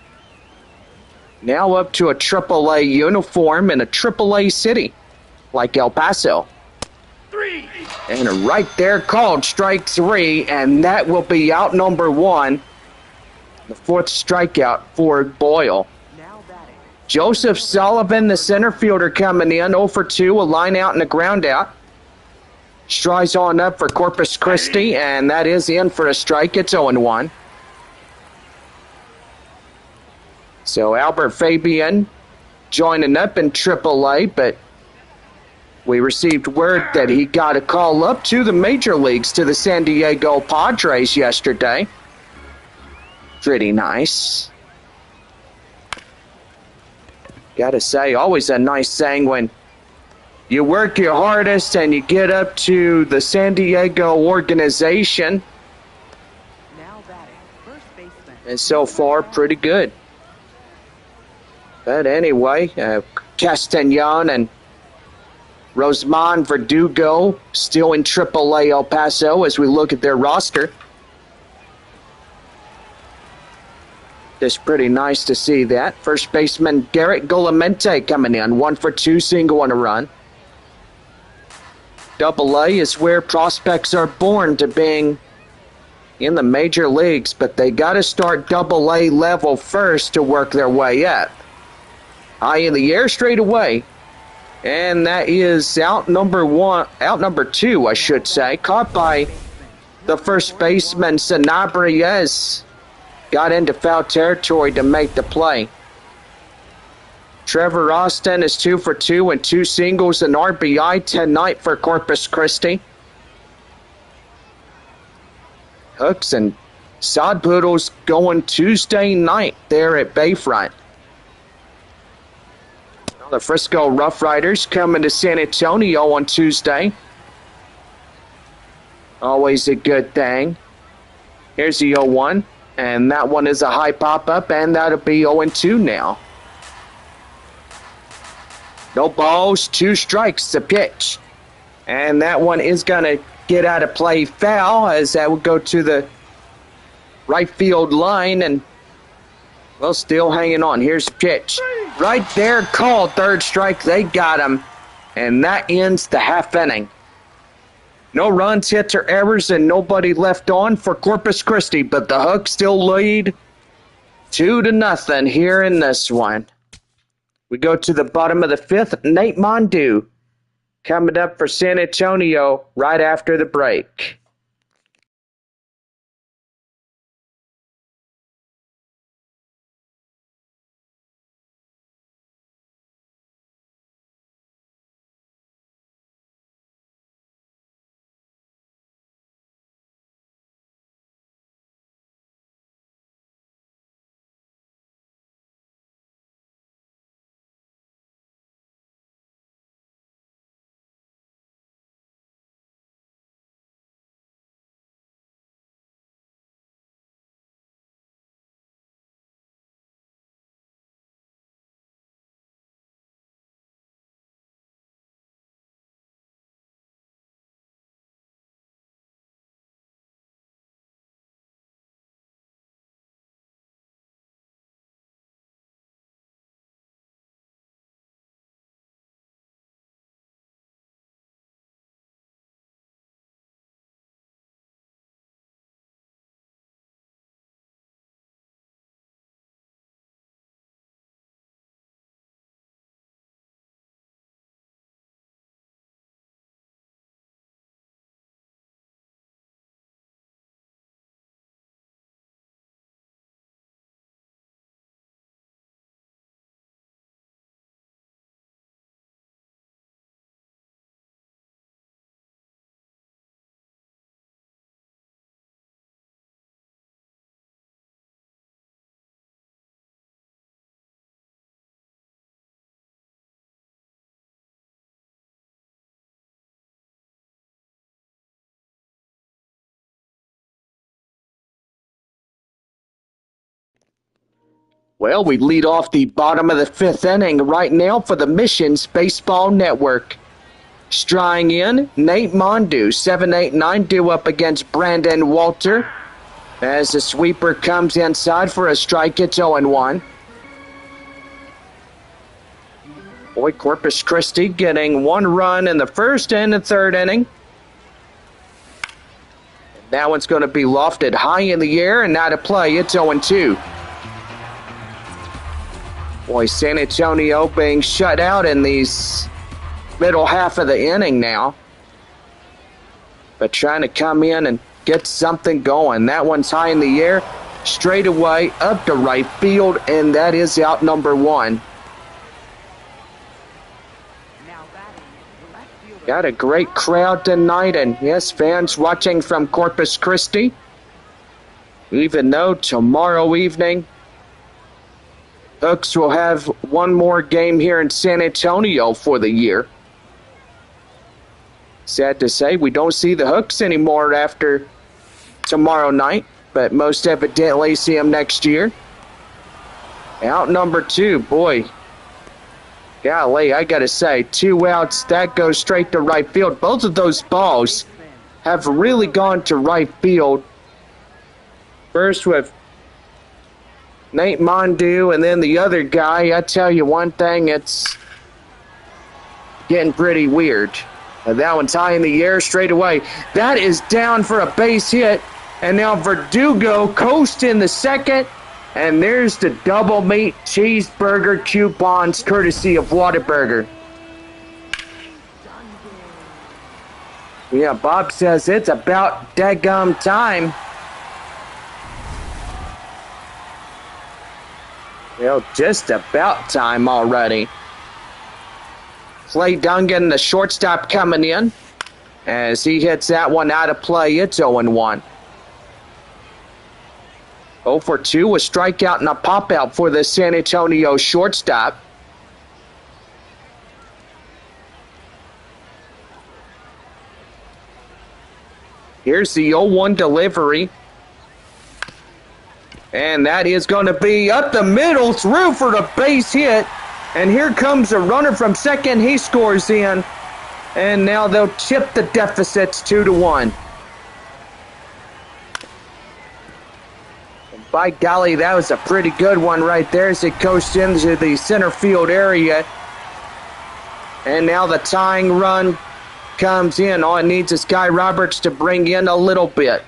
now up to a AAA uniform in a AAA city like El Paso. 3. And right there called strike 3, and that will be out number 1. The 4th strikeout for Boyle. Now batting. Joseph Sullivan, the center fielder, coming in 0 for 2, a line out and a ground out. Strides on up for Corpus Christi, and that is in for a strike. It's 0-1. So Albert Fabian joining up in AAA, but we received word that he got a call up to the major leagues to the San Diego Padres yesterday. Pretty nice. Gotta say, always a nice thing when you work your hardest and you get up to the San Diego organization. Now batting. First baseman. And so far, pretty good. But anyway, Castañon and Rosman Verdugo still in AAA El Paso as we look at their roster. Just pretty nice to see that. First baseman Garrett Golamente coming in, 1 for 2, single and a run. AA is where prospects are born to being in the major leagues, but they got to start AA level first to work their way up. High in the air straight away. And that is out number 2, I should say. Caught by the first baseman, Sanabria, got into foul territory to make the play. Trevor Austin is 2 for 2 and 2 singles and RBI tonight for Corpus Christi. Hooks and Sod Poodles going Tuesday night there at Bayfront. The Frisco Rough Riders coming to San Antonio on Tuesday. Always a good thing. Here's the 0-1, and that one is a high pop-up, and that'll be 0-2 now. No balls, 2 strikes to pitch. And that one is going to get out of play foul as that will go to the right field line, and well, still hanging on. Here's the pitch. Right there, called 3rd strike. They got him, and that ends the half inning. No runs, hits, or errors, and nobody left on for Corpus Christi, but the Hooks still lead 2-0 here in this one. We go to the bottom of the 5th. Nate Mondu coming up for San Antonio right after the break. Well, we lead off the bottom of the fifth inning right now for the Missions Baseball Network. Straying in, Nate Mondu, 7-8-9 due up against Brandon Walter. As the sweeper comes inside for a strike, it's 0-1. Boy, Corpus Christi getting one run in the first and the third inning. That one's going to be lofted high in the air and out of play. It's 0-2. Boy, San Antonio being shut out in these middle half of the inning now. But trying to come in and get something going. That one's high in the air, straight away up to right field, and that is out number one. Got a great crowd tonight, and yes, fans watching from Corpus Christi. Even though tomorrow evening, Hooks will have one more game here in San Antonio for the year. Sad to say, we don't see the Hooks anymore after tomorrow night, but most evidently see them next year. Out number two, boy. Golly, I gotta say, 2 outs, that goes straight to right field. Both of those balls have really gone to right field. First with Nate Mondu, and then the other guy. I tell you one thing, it's getting pretty weird. That one's high in the air straight away. That is down for a base hit, and now Verdugo coasting the second, and there's the double meat cheeseburger coupons courtesy of Whataburger. Yeah, Bob says it's about daggum time. Well, just about time already. Clay Dungan, the shortstop, coming in. As he hits that one out of play, it's 0-1. 0 for 2, a strikeout and a pop-out for the San Antonio shortstop. Here's the 0-1 delivery. And that is going to be up the middle, through for the base hit. And here comes a runner from second. He scores in. And now they'll chip the deficits 2-1. By golly, that was a pretty good one right there as it coasted into the center field area. And now the tying run comes in. All it needs is Guy Roberts to bring in a little bit.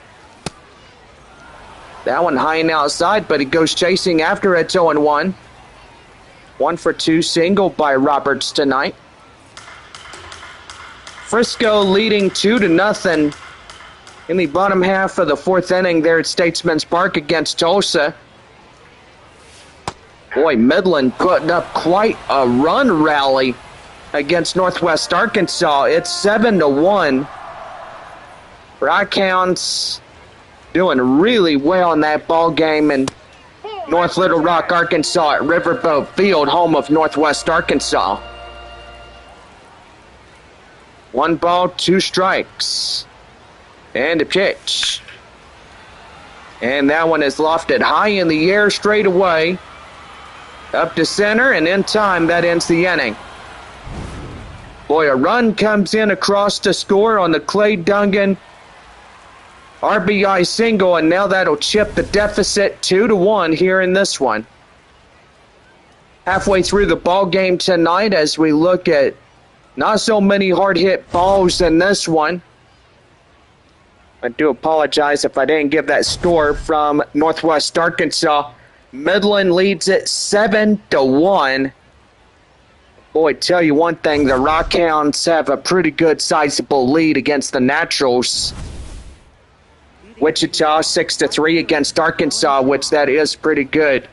That one high and outside, but he goes chasing after it. 0-1. 1 for 2 single by Roberts tonight. Frisco leading 2-0 in the bottom half of the fourth inning there at Statesman's Park against Tulsa. Boy, Midland putting up quite a run rally against Northwest Arkansas. It's 7-1. Rockhounds doing really well in that ball game in North Little Rock, Arkansas at Riverboat Field, home of Northwest Arkansas. 1 ball, 2 strikes. And a pitch. And that one is lofted high in the air straight away. Up to center, and in time, that ends the inning. Boy, a run comes in across to score on the Clay Dungan RBI single, and now that'll chip the deficit 2-1 here in this one. Halfway through the ball game tonight as we look at not so many hard-hit balls in this one. I do apologize if I didn't give that score from Northwest Arkansas. Midland leads it 7-1. Boy, tell you one thing, the Rockhounds have a pretty good sizable lead against the Naturals. Wichita 6-3 against Arkansas, which that is pretty good.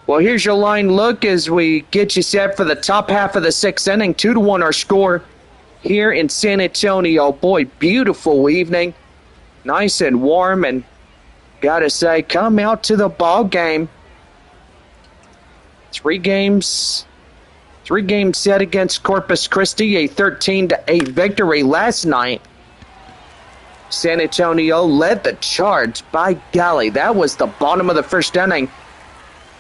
Well, here's your line look as we get you set for the top half of the sixth inning. 2-1 our score here in San Antonio. Boy, beautiful evening. Nice and warm, and gotta say, come out to the ball game. 3 games set against Corpus Christi, a 13-8 victory last night. San Antonio led the charge. By golly, that was the bottom of the first inning.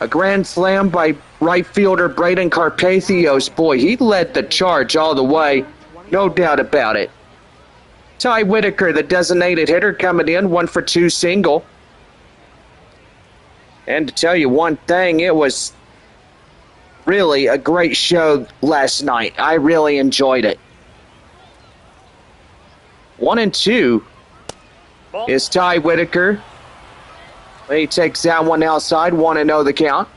A grand slam by right fielder Braden Carpathios. Boy, he led the charge all the way. No doubt about it. Ty Whitaker, the designated hitter, coming in, 1-for-2 single. And to tell you one thing, it was really a great show last night. I really enjoyed it. 1-2 is Ty Whitaker. He takes that one outside, 1-0 the count.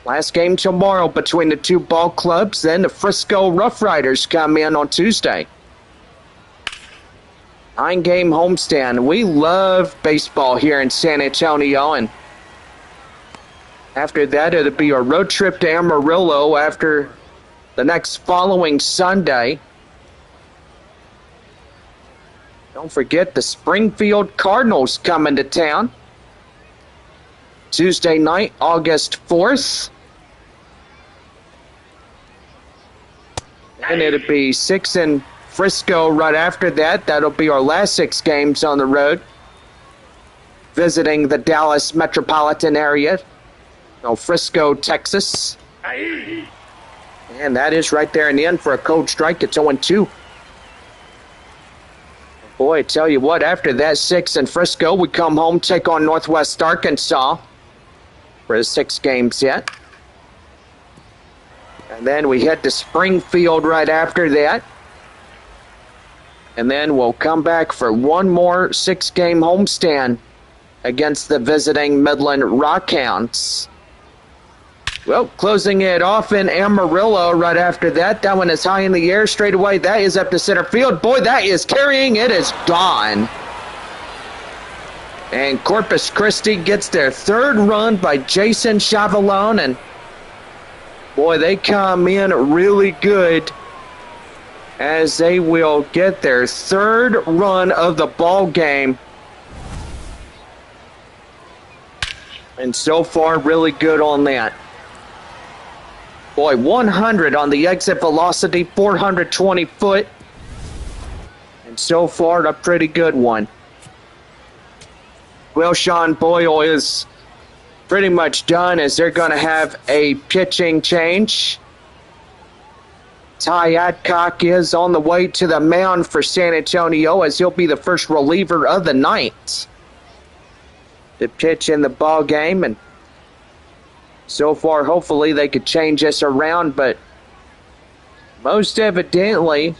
Last game tomorrow between the two ball clubs. Then the Frisco Rough Riders come in on Tuesday. 9-game homestand. We love baseball here in San Antonio, and after that it'll be a road trip to Amarillo after the next following Sunday. Don't forget the Springfield Cardinals coming to town. Tuesday night, August 4th. And it'll be 6 in Frisco right after that. That'll be our last 6 games on the road. Visiting the Dallas metropolitan area. Frisco, Texas. And that is right there in the end for a cold strike. It's 0-2. Boy, I tell you what, after that 6 in Frisco, we come home, take on Northwest Arkansas for the 6 games yet. And then we head to Springfield right after that. And then we'll come back for one more 6-game homestand against the visiting Midland Rockhounds. Well, closing it off in Amarillo right after that. That one is high in the air straight away. That is up to center field. Boy, that is carrying. It is gone. And Corpus Christi gets their 3rd run by Jason Chavalone. And boy, they come in really good as they will get their 3rd run of the ball game. And so far, really good on that. Boy, 100 on the exit velocity, 420 foot. And so far, a pretty good one. Well, Sean Boyle is pretty much done as they're going to have a pitching change. Ty Adcock is on the way to the mound for San Antonio as he'll be the first reliever of the night to pitch in the ball game. And so far, hopefully they could change this around, but most evidently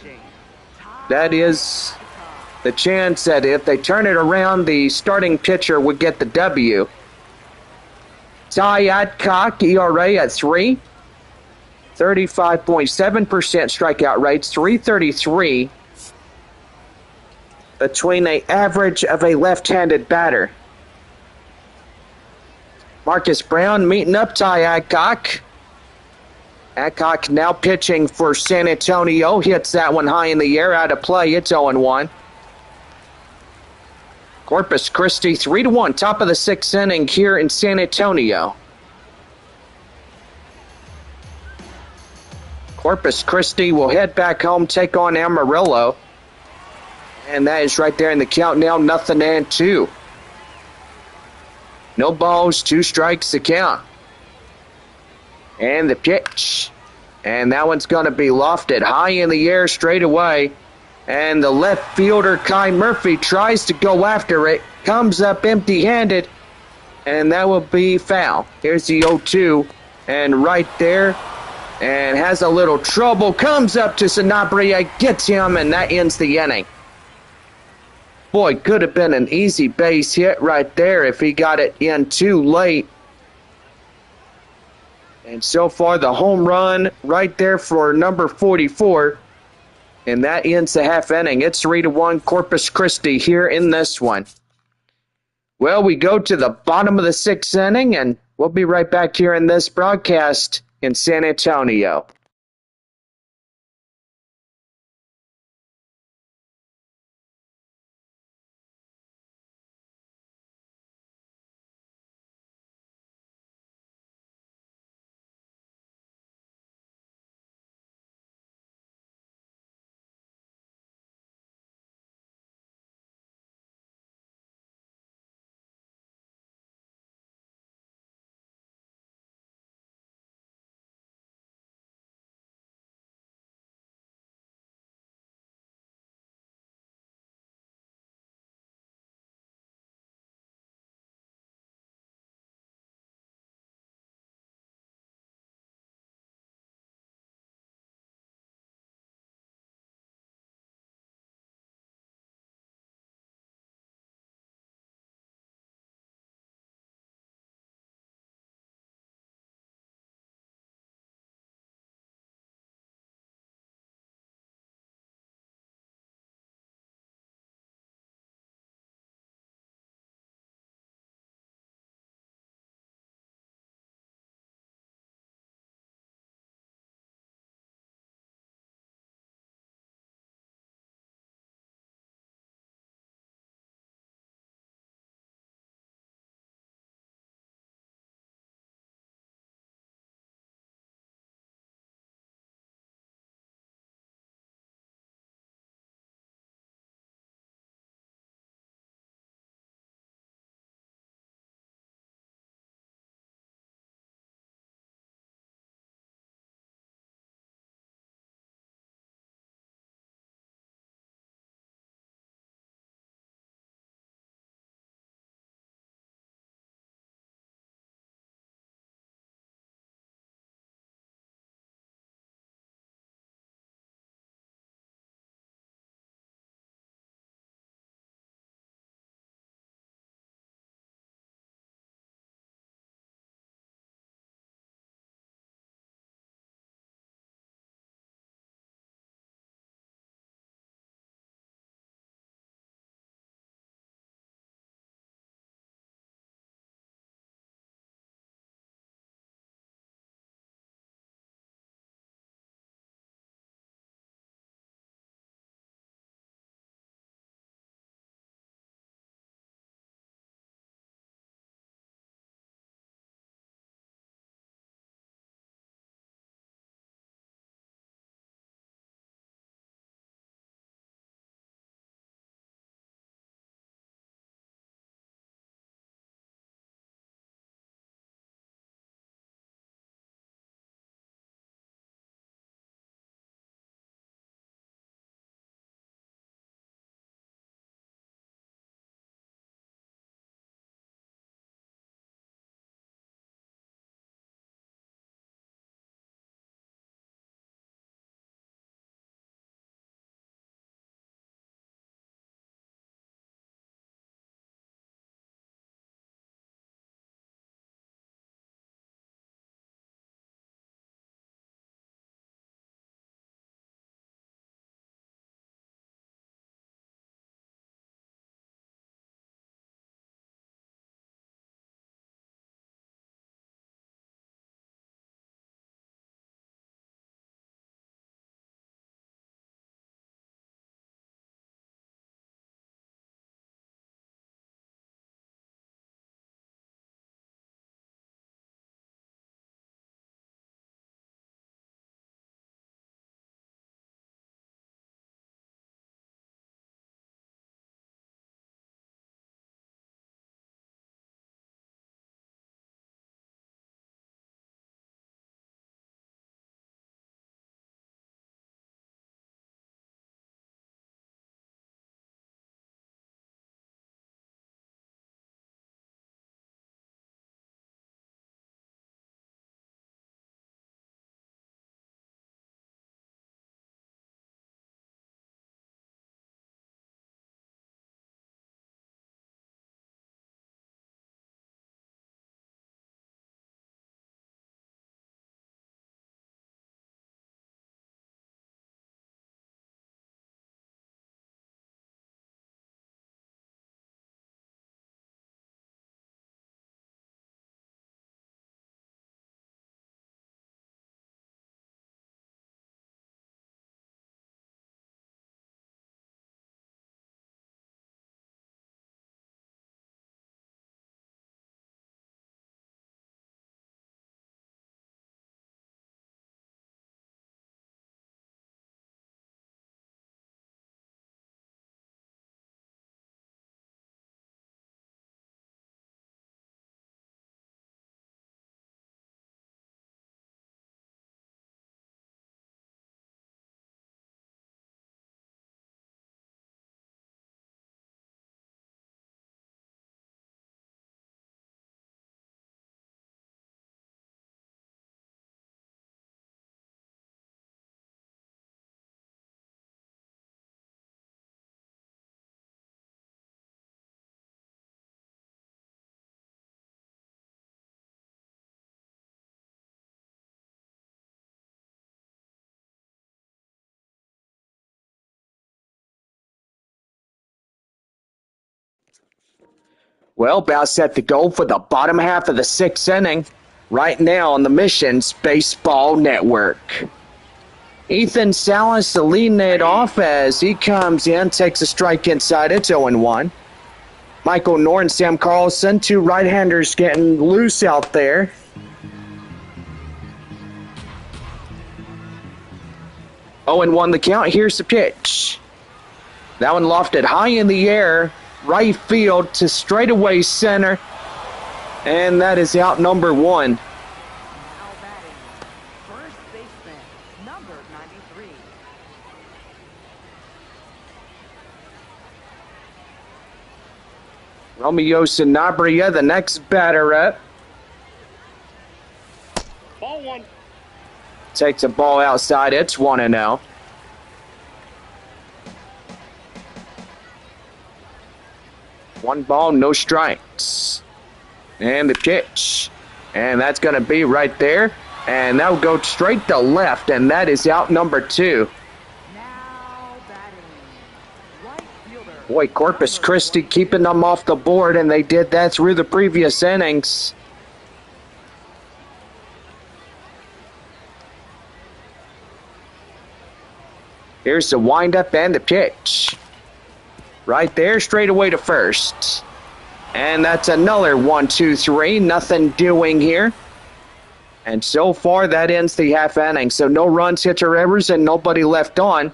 that is the chance that if they turn it around, the starting pitcher would get the W. Ty Adcock, ERA at 3. 35.7% strikeout rates, 333 between an average of a left-handed batter. Marcus Brown meeting up Ty Adcock. Adcock now pitching for San Antonio. Hits that one high in the air, out of play. It's 0-1. Corpus Christi 3-1, top of the 6th inning here in San Antonio. Corpus Christi will head back home, take on Amarillo. And that is right there in the count now, 0-2. No balls, 2 strikes to count. And the pitch. And that one's going to be lofted high in the air straight away. And the left fielder, Kai Murphy, tries to go after it. Comes up empty-handed. And that will be foul. Here's the 0-2. And right there. And has a little trouble. Comes up to Sanabria. Gets him. And that ends the inning. Boy, could have been an easy base hit right there if he got it in too late. And so far, the home run right there for number 44. And that ends the half inning. It's 3-1 Corpus Christi here in this one. Well, we go to the bottom of the 6th inning, and we'll be right back here in this broadcast in San Antonio. Well, about set to go for the bottom half of the sixth inning, right now on the Missions Baseball Network. Ethan Salas leading it off as he comes in, takes a strike inside. It's 0-1. Michael Knorr and Sam Carlson, two right-handers getting loose out there. Oh, and 1 the count. Here's the pitch. That one lofted high in the air, right field to straightaway center. And that is out number 1. Now batting, first baseman, number 93. Romeo Sanabria, the next batter up. Ball 1. Takes a ball outside. It's 1-0. One ball, no strikes. And the pitch. And that's going to be right there. And that will go straight to left. And that is out number 2. Now batting, right fielder. Boy, Corpus Christi keeping them off the board. And they did that through the previous innings. Here's the windup and the pitch. Right there, straight away to first. And that's another 1-2-3. Nothing doing here. And so far, that ends the half inning. So no runs, hits, or errors, and nobody left on.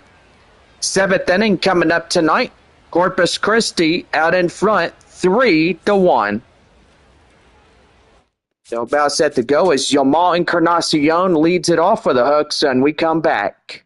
7th inning coming up tonight. Corpus Christi out in front, 3-1. So about set to go as Yamal Encarnacion leads it off for the Hooks, and we come back.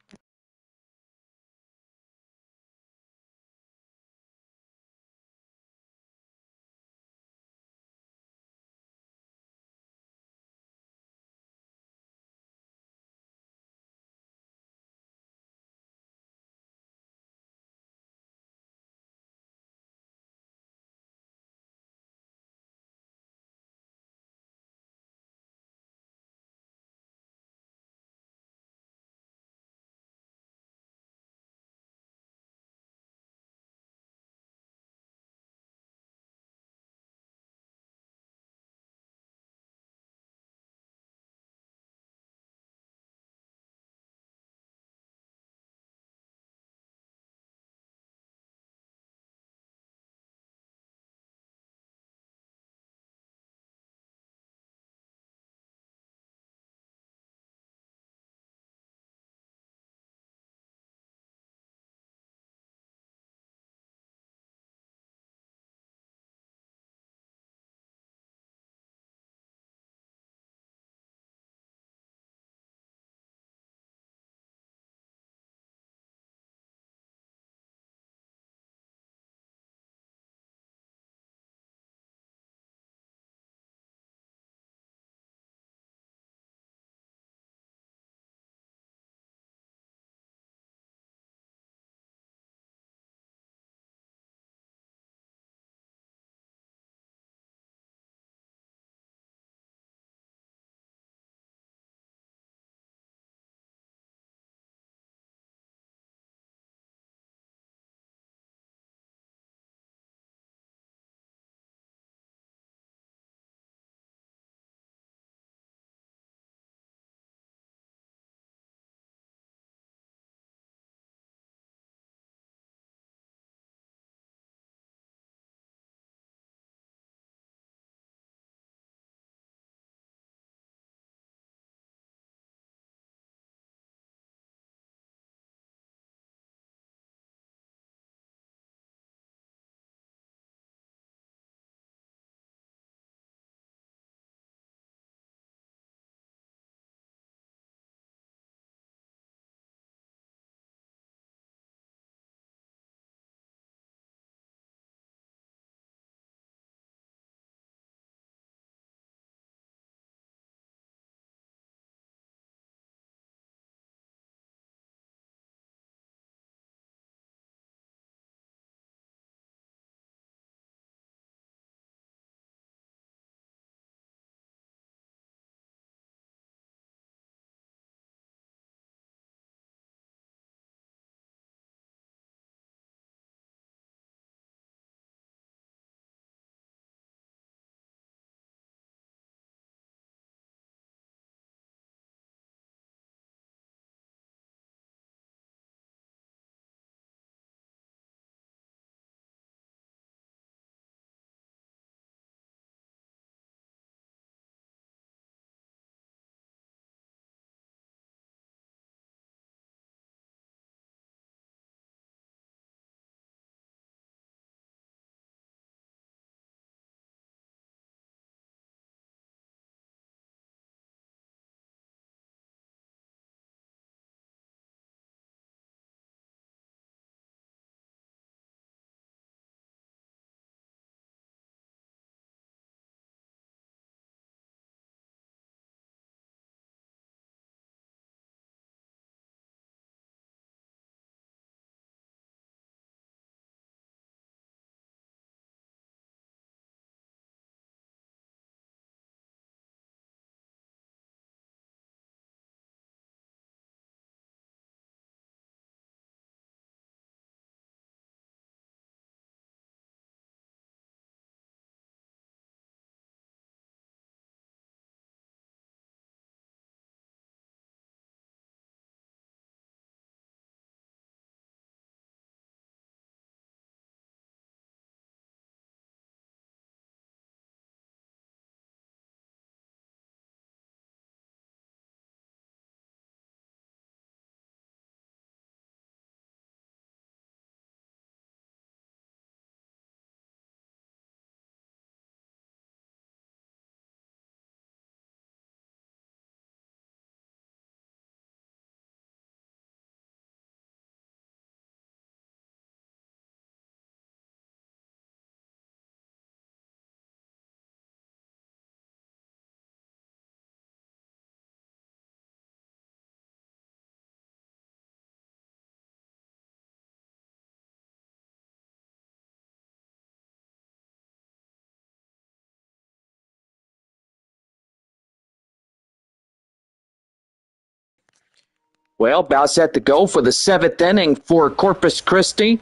Well, about set to go for the 7th inning for Corpus Christi.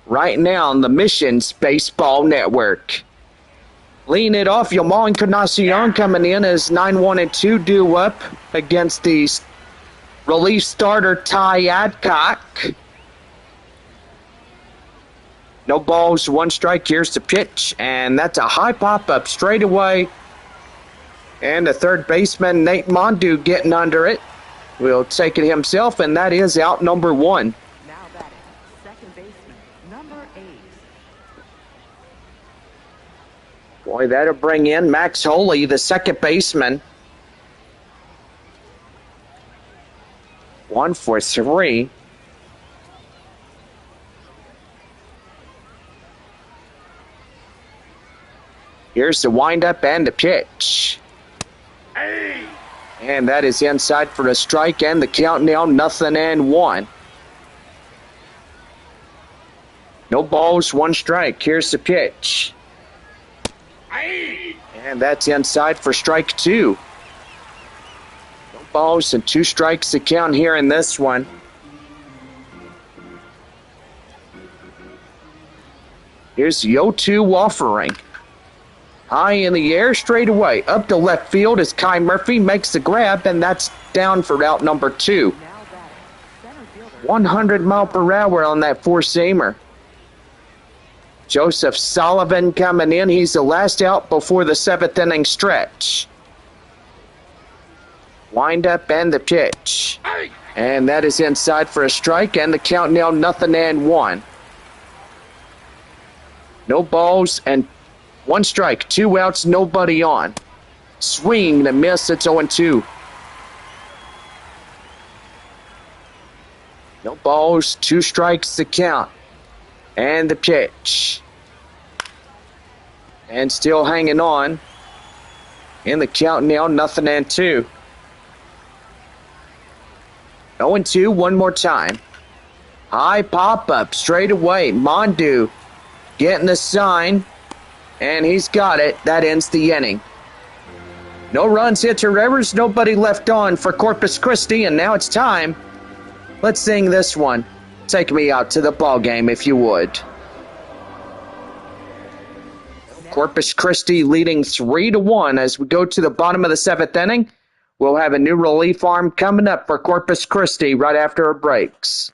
Right now on the Missions Baseball Network. Leading it off, Yamal Encarnacion coming in as 9-1-2 due up against the relief starter Ty Adcock. No balls, 1 strike. Here's the pitch, and that's a high pop-up straight away. And the third baseman, Nate Mondu, getting under it. Will take it himself, and that is out number 1. Now batting, second baseman, number 8. Boy, that'll bring in Max Holy, the second baseman. 1 for 3. Here's the windup and the pitch. And that is inside for a strike, and the count now 0-1. No balls, 1 strike. Here's the pitch. And that's inside for strike 2. No balls and 2 strikes to count here in this one. Here's the 0-2 offering. High in the air, straight away. Up to left field as Kai Murphy makes the grab, and that's down for out number 2. 100 mile per hour on that 4-seamer. Joseph Sullivan coming in. He's the last out before the 7th inning stretch. Wind up and the pitch. And that is inside for a strike, and the count now 0-1. No balls and 1 strike, 2 outs, nobody on. Swing and a miss, it's 0-2. No balls, 2 strikes to count. And the pitch. And still hanging on. In the count now, 0-2. 0-2, one more time. High pop-up, straight away. Mondu getting the sign. And he's got it. That ends the inning. No runs, hits, or errors. Nobody left on for Corpus Christi. And now it's time. Let's sing this one. Take me out to the ball game, if you would. Corpus Christi leading 3-1 as we go to the bottom of the 7th inning. We'll have a new relief arm coming up for Corpus Christi right after our breaks.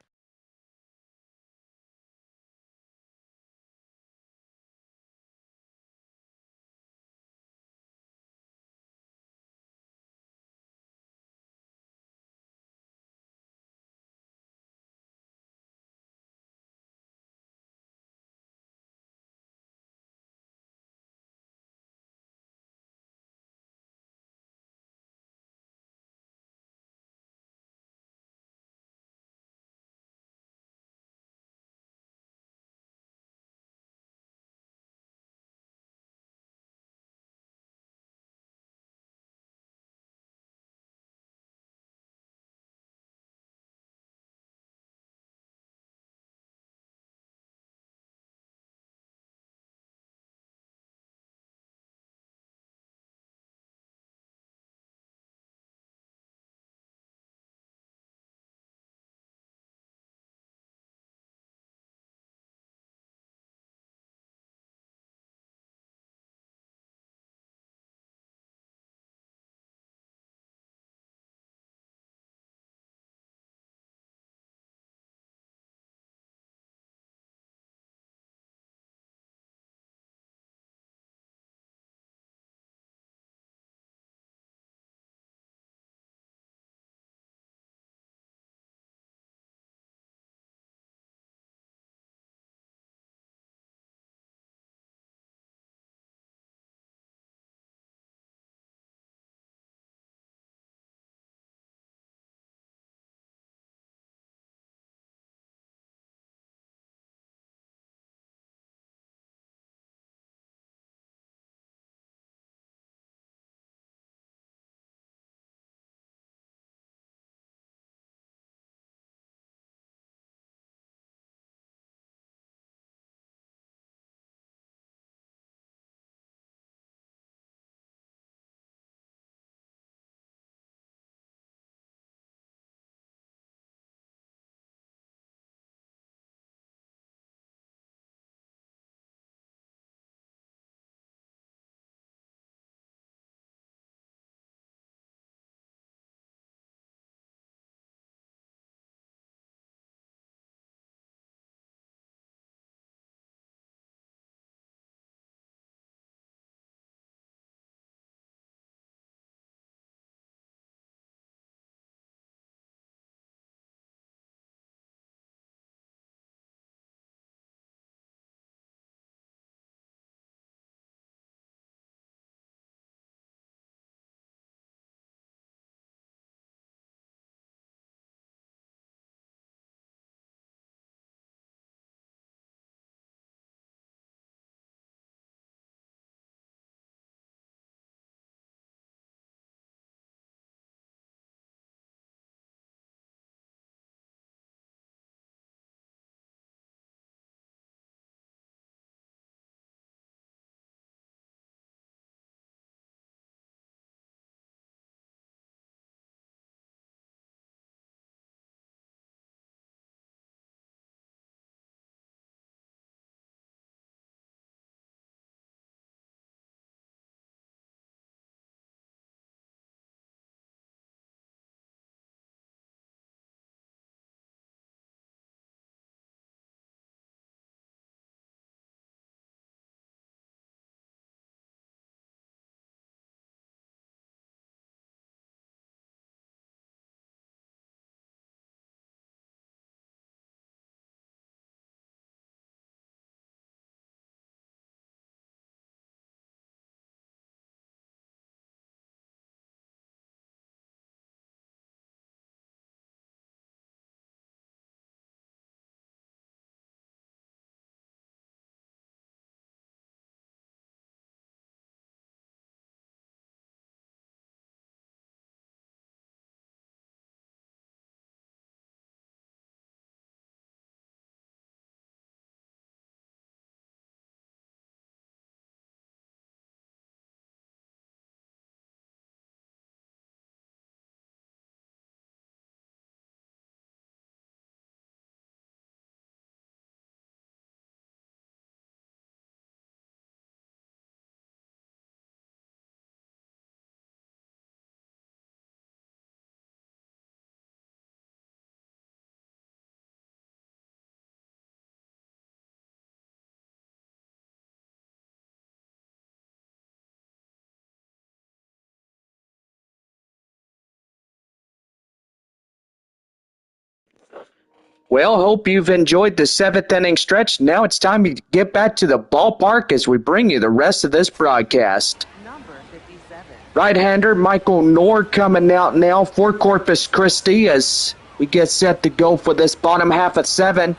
Well, hope you've enjoyed the seventh inning stretch. Now it's time to get back to the ballpark as we bring you the rest of this broadcast. Number 57. Right-hander Michael Knorr coming out now for Corpus Christi as we get set to go for this bottom half of 7.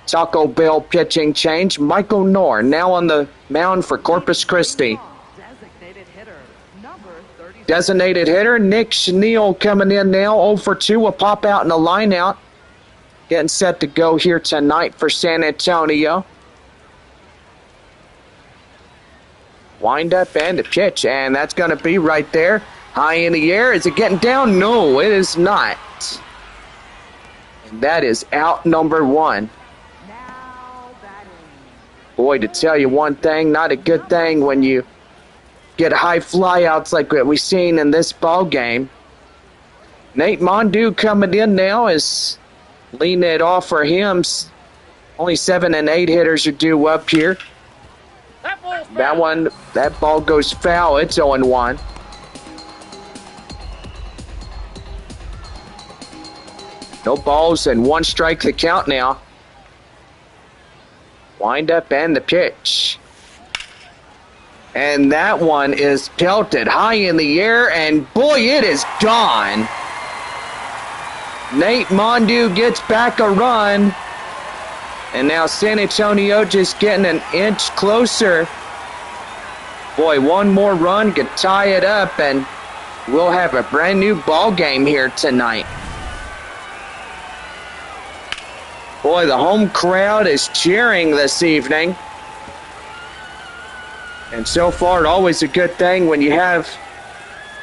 Taco Bell pitching change. Michael Knorr now on the mound for Corpus Christi. Designated hitter, number 36. Designated hitter Nick Schneel coming in now. 0 for 2, a pop out and a line out. Getting set to go here tonight for San Antonio. Wind up and a pitch, and that's going to be right there. High in the air. Is it getting down? No, it is not. And that is out number 1. Now batting. Boy, to tell you one thing, not a good thing when you get high flyouts like what we've seen in this ball game. Nate Mondew coming in now is leading it off for him. Only 7 and 8 hitters are due up here. That ball goes foul. It's 0-1. No balls and 1 strike to count now. Wind up and the pitch. And that one is pelted high in the air, and boy, it is gone. Nate Mondew gets back a run. And now San Antonio just getting an inch closer. Boy, one more run could tie it up, and we'll have a brand new ball game here tonight. Boy, the home crowd is cheering this evening. And so far, always a good thing when you have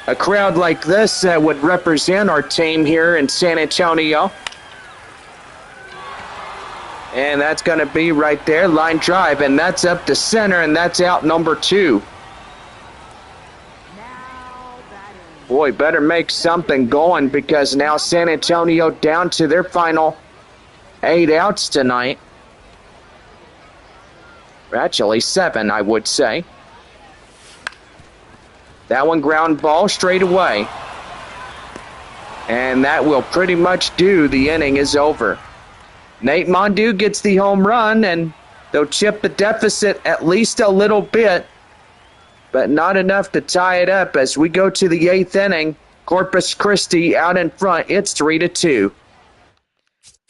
a crowd like this that would represent our team here in San Antonio. And that's going to be right there, line drive, and that's up to center, and that's out number 2. Now batting. Boy, better make something going because now San Antonio down to their final 8 outs tonight. Actually, 7, I would say. That one ground ball straight away. And that will pretty much do. The inning is over. Nate Mondew gets the home run, and they'll chip the deficit at least a little bit, but not enough to tie it up as we go to the 8th inning. Corpus Christi out in front. It's 3-2.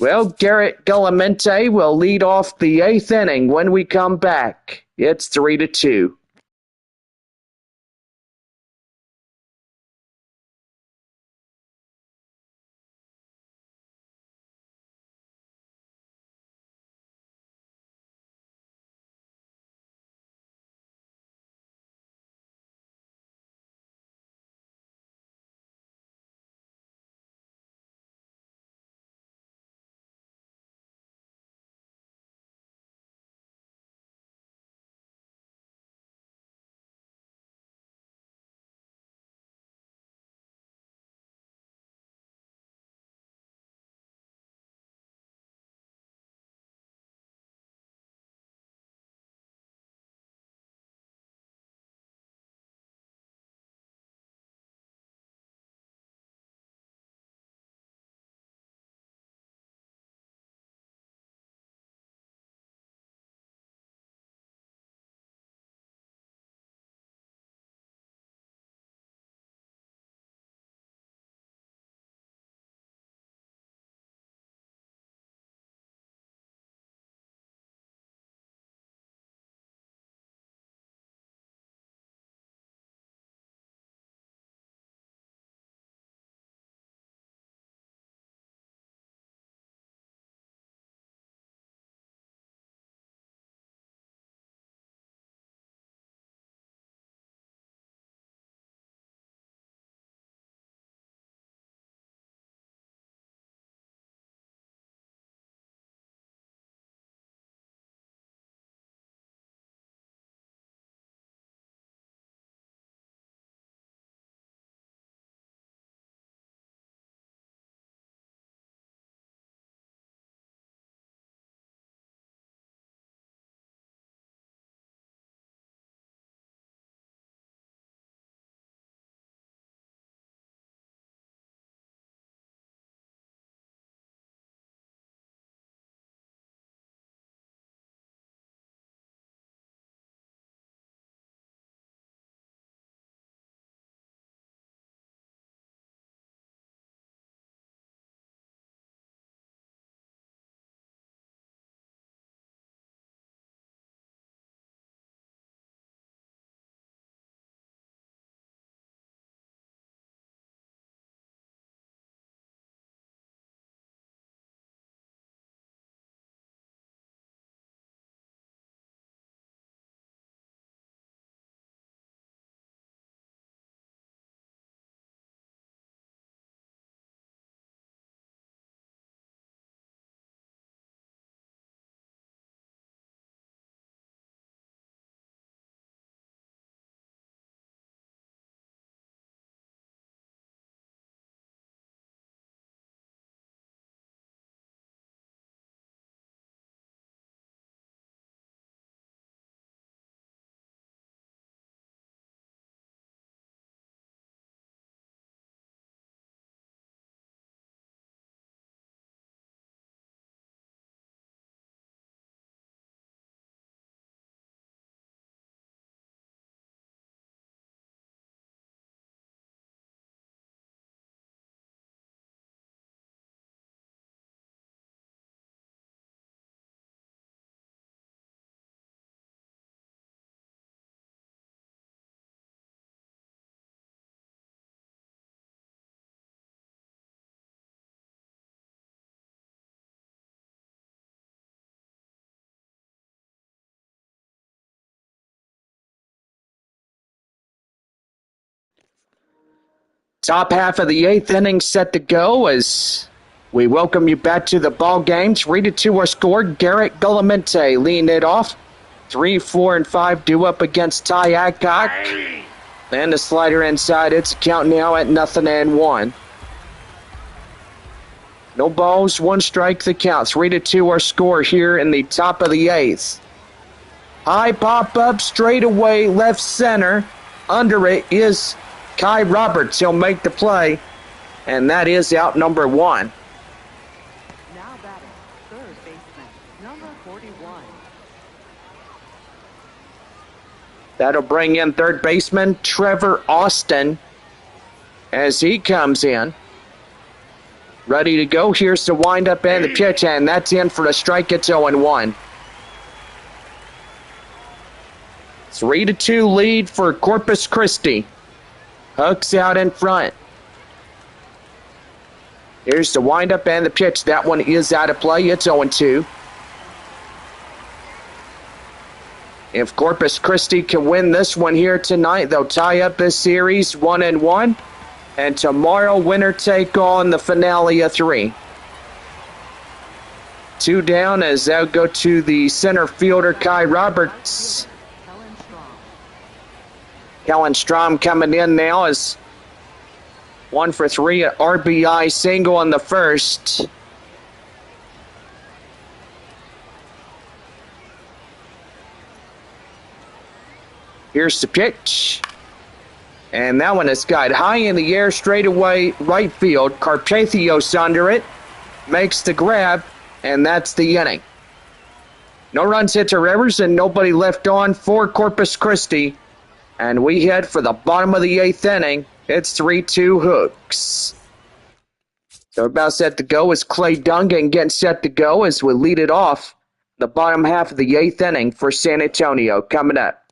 Well, Garrett Gullamente will lead off the 8th inning when we come back. It's 3-2. Top half of the 8th inning set to go as we welcome you back to the ball game. 3-2 our score. Garrett Gullamente leading it off. 3, 4, and 5 due up against Ty Adcock. And the slider inside. It's a count now at 0-1. No balls, 1 strike the count. 3-2 our score here in the top of the 8th. High pop up, straight away, left center. Under it is Kai Roberts. He'll make the play. And that is out number 1. Now batting, third baseman, number 41. That'll bring in third baseman Trevor Austin as he comes in. Ready to go. Here's the windup and the pitch, and that's in for a strike. It's 0-1. 3-2 lead for Corpus Christi. Hooks out in front. Here's the windup and the pitch. That one is out of play. It's 0-2. If Corpus Christi can win this one here tonight, they'll tie up this series 1-1. And tomorrow, winner take on the finale of 3. 2 down as they'll go to the center fielder, Kai Roberts. Kellen Strom coming in now is 1 for 3, an RBI single on the first. Here's the pitch. And that one is got high in the air, straight away, right field. Carpathios under it, makes the grab, and that's the inning. No runs, hits, or errors, and nobody left on for Corpus Christi. And we head for the bottom of the 8th inning. It's 3-2 Hooks. So about set to go is Clay Dungan getting set to go as we lead it off the bottom half of the 8th inning for San Antonio coming up.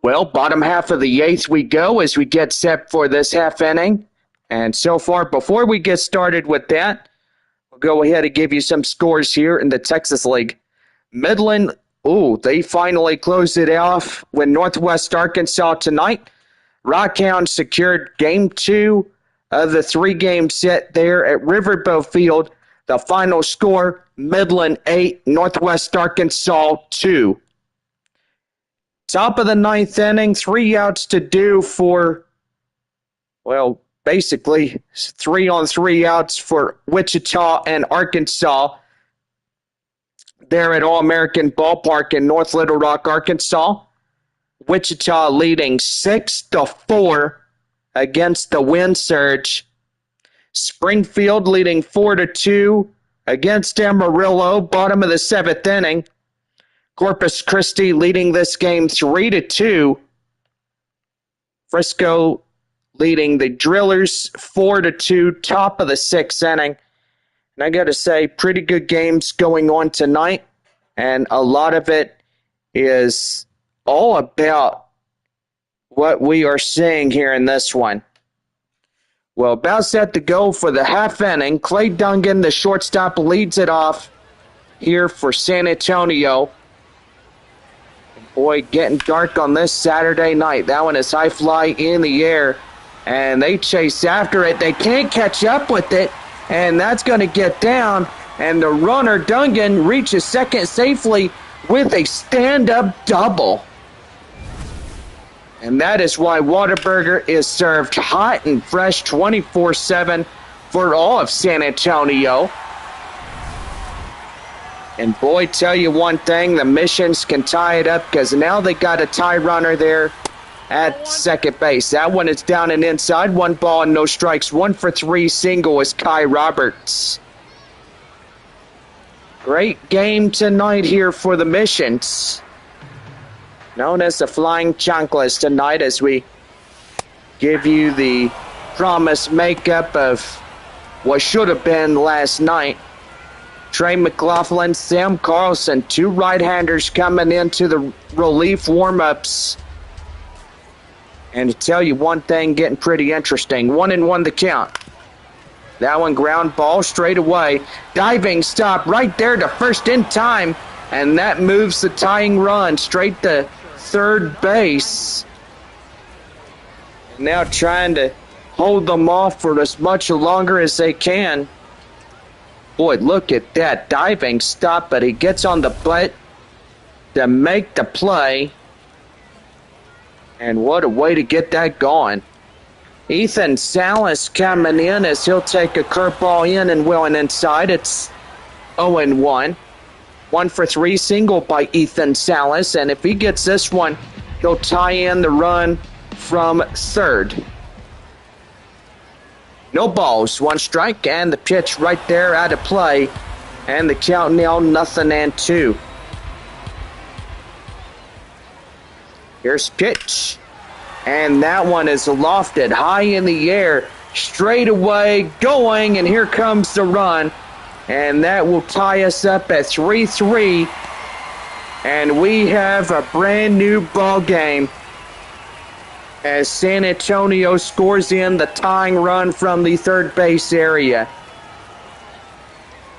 Well, bottom half of the 8th we go as we get set for this half inning. And so far, before we get started with that, we'll go ahead and give you some scores here in the Texas League. Midland, they finally closed it off with Northwest Arkansas tonight. Rockhound secured Game 2 of the 3-game set there at Riverboat Field. The final score, Midland 8, Northwest Arkansas 2. Top of the 9th inning, 3 outs to do for, basically 3-on-3 outs for Wichita and Arkansas there at All-American Ballpark in North Little Rock, Arkansas. Wichita leading 6-4 against the Wind Surge. Springfield leading 4-2 against Amarillo, bottom of the 7th inning. Corpus Christi leading this game 3-2. Frisco leading the Drillers 4-2, top of the 6th inning. And I got to say, pretty good games going on tonight. And a lot of it is all about what we are seeing here in this one. Well, about set to go for the half inning. Clay Dungan, the shortstop, leads it off here for San Antonio. Boy, getting dark on this Saturday night. That one is high fly in the air, and they chase after it. They can't catch up with it, and that's going to get down, and the runner, Dungan, reaches second safely with a stand-up double. And that is why Whataburger is served hot and fresh 24/7 for all of San Antonio. And boy, tell you one thing, the Missions can tie it up because now they got a tie runner there at second base. That one is down and inside. 1 ball and no strikes. 1 for 3 single is Kai Roberts. Great game tonight here for the Missions. Known as the Flying Chanclas tonight as we give you the promised makeup of what should have been last night. Trey McLaughlin, Sam Carlson, 2 right-handers coming into the relief warm-ups. And to tell you one thing, getting pretty interesting. 1-1 the count. That one ground ball straight away. Diving stop right there to first in time. And that moves the tying run straight to third base. Now trying to hold them off for as much longer as they can. Boy, look at that diving stop, but he gets on the butt to make the play. And what a way to get that going. Ethan Salas coming in as he'll take a curveball in and willing inside. It's 0-1. 1 for 3 single by Ethan Salas. And if he gets this one, he'll tie in the run from third. No balls, 1 strike, and the pitch right there out of play. And the count now 0-2. Here's pitch. And that one is lofted high in the air. Straight away going, and here comes the run. And that will tie us up at 3-3. And we have a brand new ball game as San Antonio scores in the tying run from the third base area.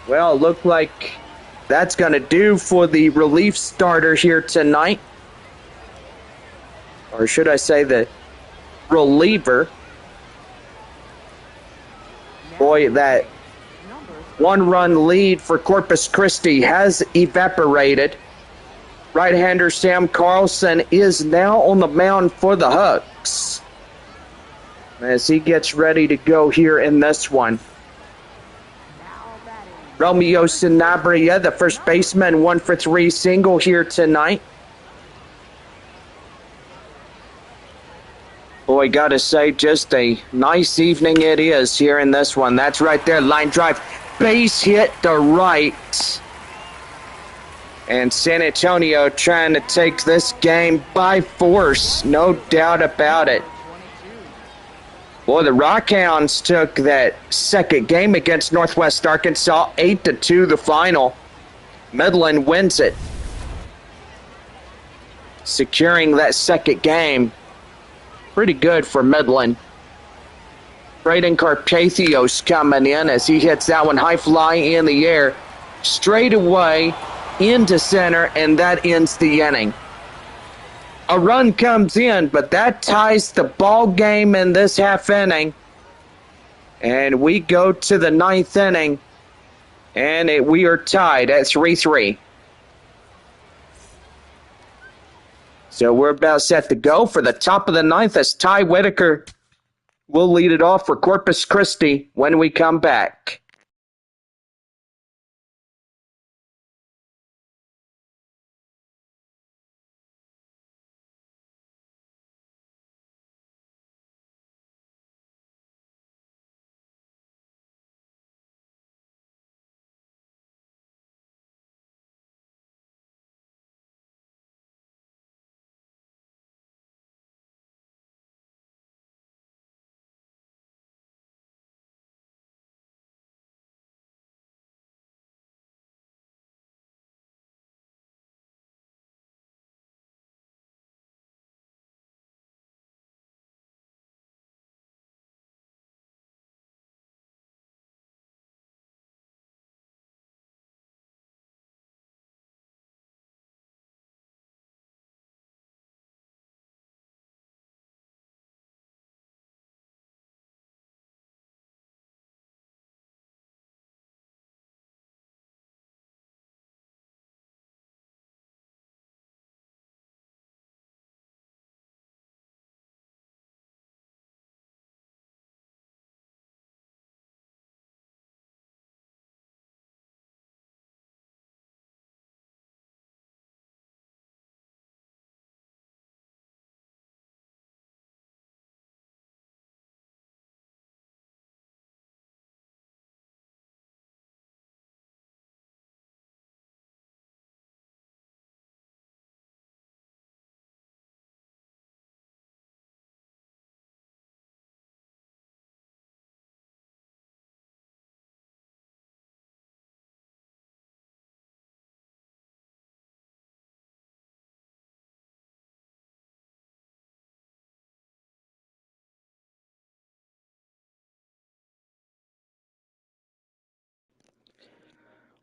Well, it looked like that's going to do for the relief starter here tonight. Or should I say the reliever. Boy, that 1-run lead for Corpus Christi has evaporated. Right-hander Sam Carlson is now on the mound for the Hucks as he gets ready to go here in this one. Romeo Sanabria, the first baseman, 1 for 3 single here tonight. Boy, gotta say, just a nice evening it is here in this one. That's right there, line drive, base hit to right. And San Antonio trying to take this game by force, no doubt about it. Boy, the Rockhounds took that second game against Northwest Arkansas, 8-2 the final. Midland wins it, securing that second game. Pretty good for Midland. Braden Carpathios coming in as he hits that one high fly in the air, straight away into center, and that ends the inning. A run comes in, but that ties the ball game in this half inning. And we go to the 9th inning, and we are tied at 3-3. So we're about set to go for the top of the 9th as Ty Whitaker will lead it off for Corpus Christi when we come back.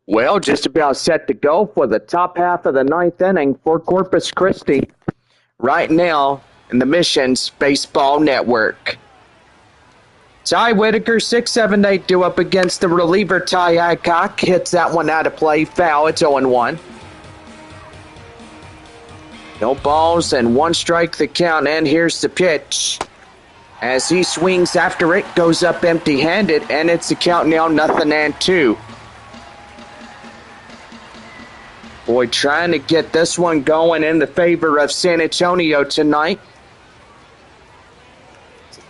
Well, just about set to go for the top half of the ninth inning for Corpus Christi right now in the Missions Baseball Network. Ty Whitaker, 6-7-8 due up against the reliever Ty Adcock. Hits that one out of play, foul. It's 0-1. No balls and one strike the count, and here's the pitch. As he swings after it, goes up empty-handed, and it's the count now 0-2. Boy, trying to get this one going in the favor of San Antonio tonight.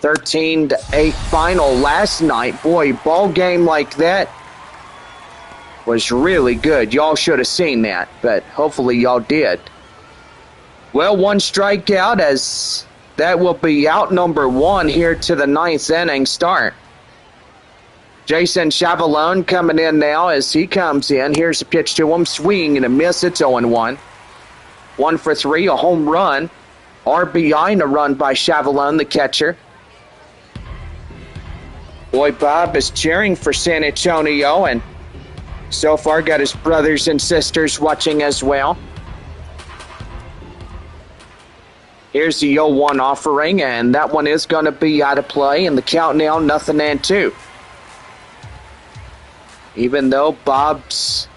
13-8 final last night. Boy, ball game like that was really good. Y'all should have seen that, but hopefully y'all did. Well, one strikeout as that will be out number one here to the ninth inning start. Jason Chavalone coming in now as he comes in. Here's a pitch to him. Swing and a miss. It's 0-1. 1 for 3, a home run. RBI and a run by Chavalone, the catcher. Boy, Bob is cheering for San Antonio and so far got his brothers and sisters watching as well. Here's the 0-1 offering, and that one is going to be out of play, and the count now 0-2. Even though Bob's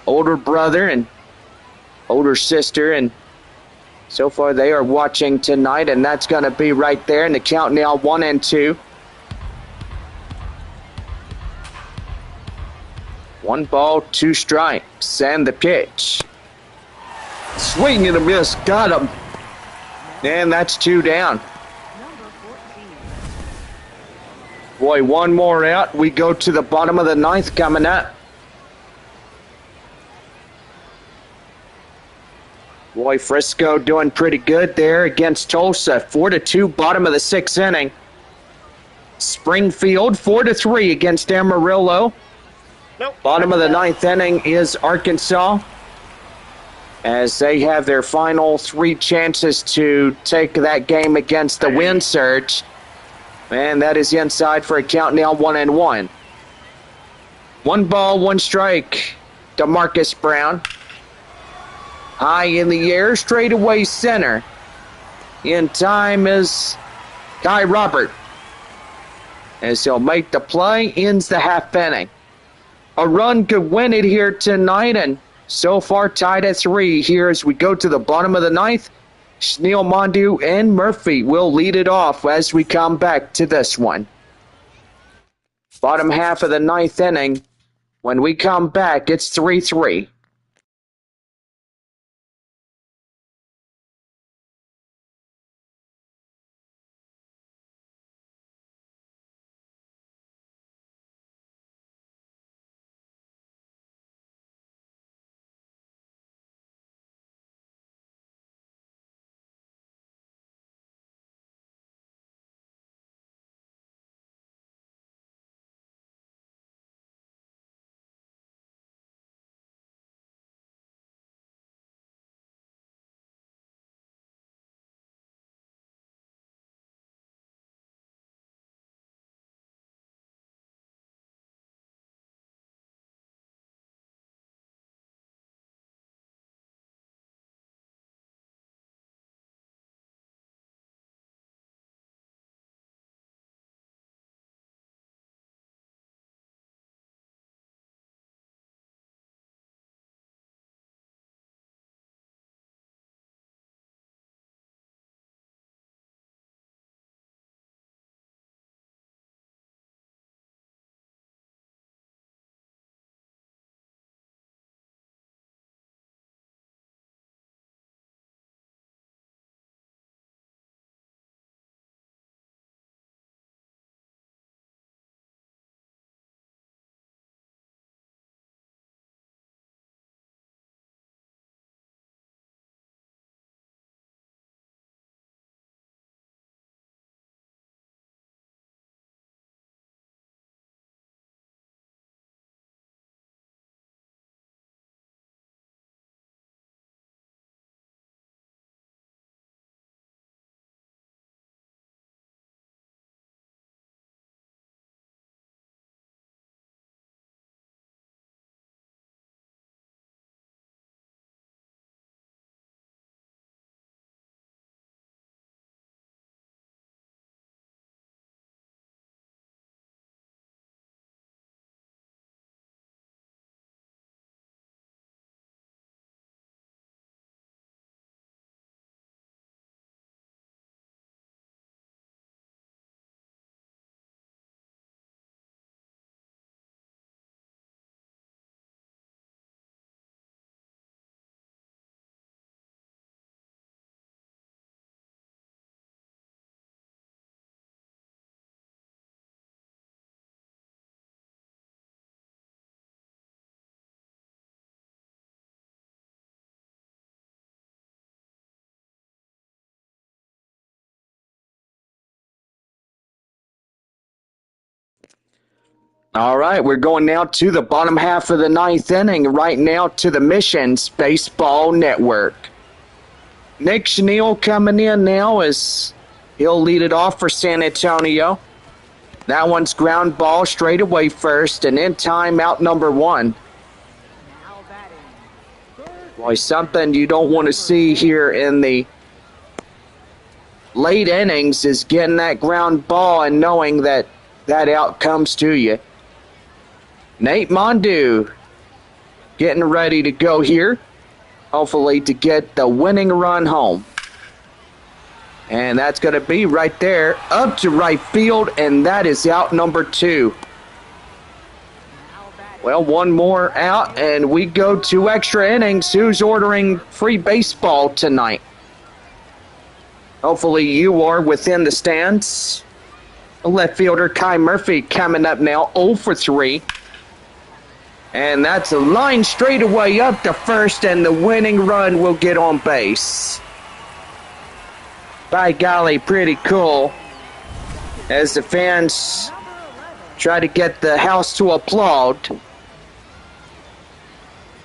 older brother and older sister, and so far they are watching tonight, and that's going to be right there, and the count now 1-2. 1 ball, 2 strikes, and the pitch. Swing and a miss, got him. And that's 2 down. Number 14. Boy, one more out. We go to the bottom of the ninth coming up. Boy, Frisco doing pretty good there against Tulsa. 4-2, bottom of the sixth inning. Springfield, 4-3 against Amarillo. Nope. Bottom of the ninth inning is Arkansas, as they have their final 3 chances to take that game against the Wind Surge. And that is inside for a count now 1-1. 1 ball, 1 strike. DeMarcus Brown. High in the air, straightaway center. In time is Kai Robert, as he'll make the play, ends the half inning. A run could win it here tonight, and so far tied at 3 here as we go to the bottom of the ninth. Schneel, Mondu, and Murphy will lead it off as we come back to this one. Bottom half of the ninth inning. When we come back, it's 3-3. All right, we're going now to the bottom half of the ninth inning, right now to the Missions Baseball Network. Nick Schneel coming in now as he'll lead it off for San Antonio. That one's ground ball straight away first, and in time out number one. Now batting. Third Boy, something you don't want to see here in the late innings is getting that ground ball and knowing that that out comes to you. Nate Mondu getting ready to go here, hopefully to get the winning run home. And that's going to be right there up to right field, and that is out number two. now batting. Well, one more out, and we go to extra innings. Who's ordering free baseball tonight? Hopefully you are within the stands. Left fielder Kai Murphy coming up now, 0 for 3. And that's a line straight away up to first, and the winning run will get on base. By golly, pretty cool. As the fans Number 11. try to get the house to applaud.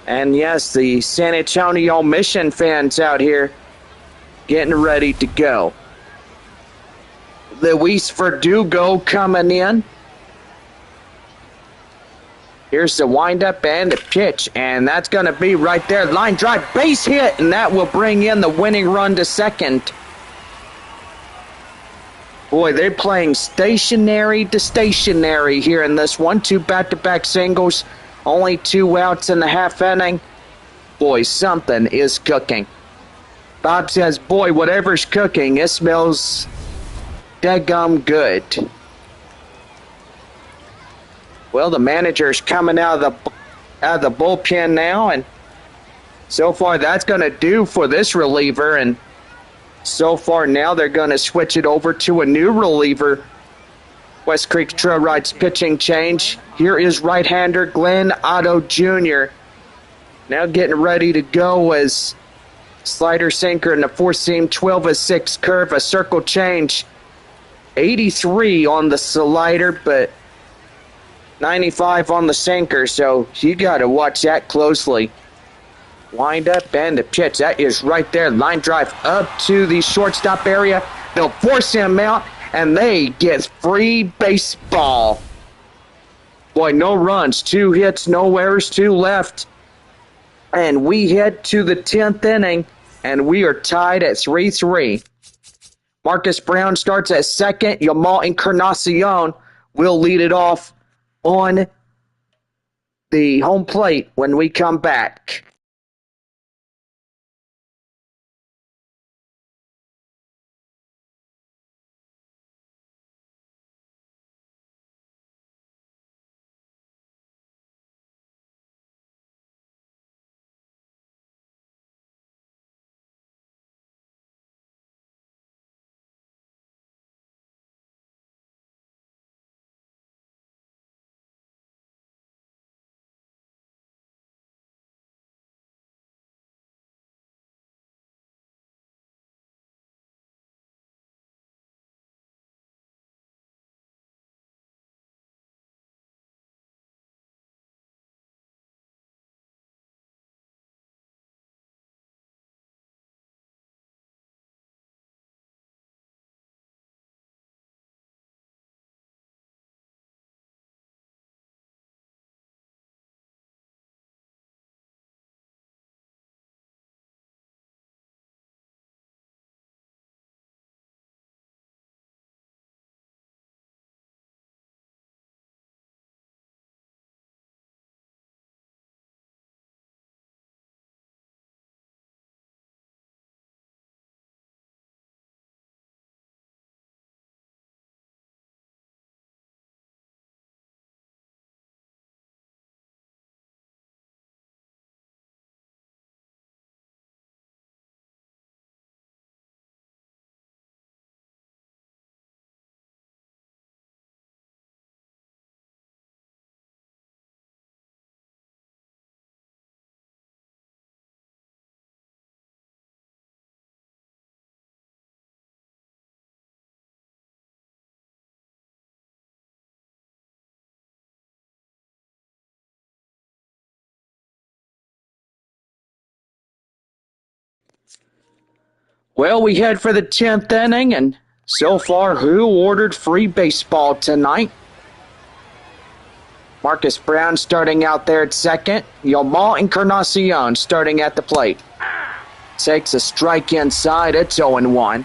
And yes, the San Antonio Mission fans out here getting ready to go. Luis Verdugo coming in. Here's the windup and the pitch, and that's going to be right there. Line drive, base hit, and that will bring in the winning run to second. Boy, they're playing stationary to stationary here in this one. 2 back-to-back singles, only 2 outs in the half inning. Boy, something is cooking. Bob says, boy, whatever's cooking, it smells daggum good. Well, the manager's coming out of the bullpen now, and so far that's going to do for this reliever, and so far now they're going to switch it over to a new reliever. West Creek Trail Rides pitching change. Here is right-hander Glenn Otto Jr. Now getting ready to go as slider sinker in the four seam, 12-6 curve, a circle change. 83 on the slider, but 95 on the sinker, so you got to watch that closely. Wind up and the pitch. That is right there. Line drive up to the shortstop area. They'll force him out, and they get free baseball. Boy, no runs, 2 hits, no errors, 2 left. And we head to the 10th inning, and we are tied at 3-3. Marcus Brown starts at second. Yamal Encarnacion will lead it off on the home plate when we come back. Well, we head for the 10th inning, and so far, who ordered free baseball tonight? Marcus Brown starting out there at second. Yomar Encarnacion starting at the plate. Takes a strike inside. It's 0-1.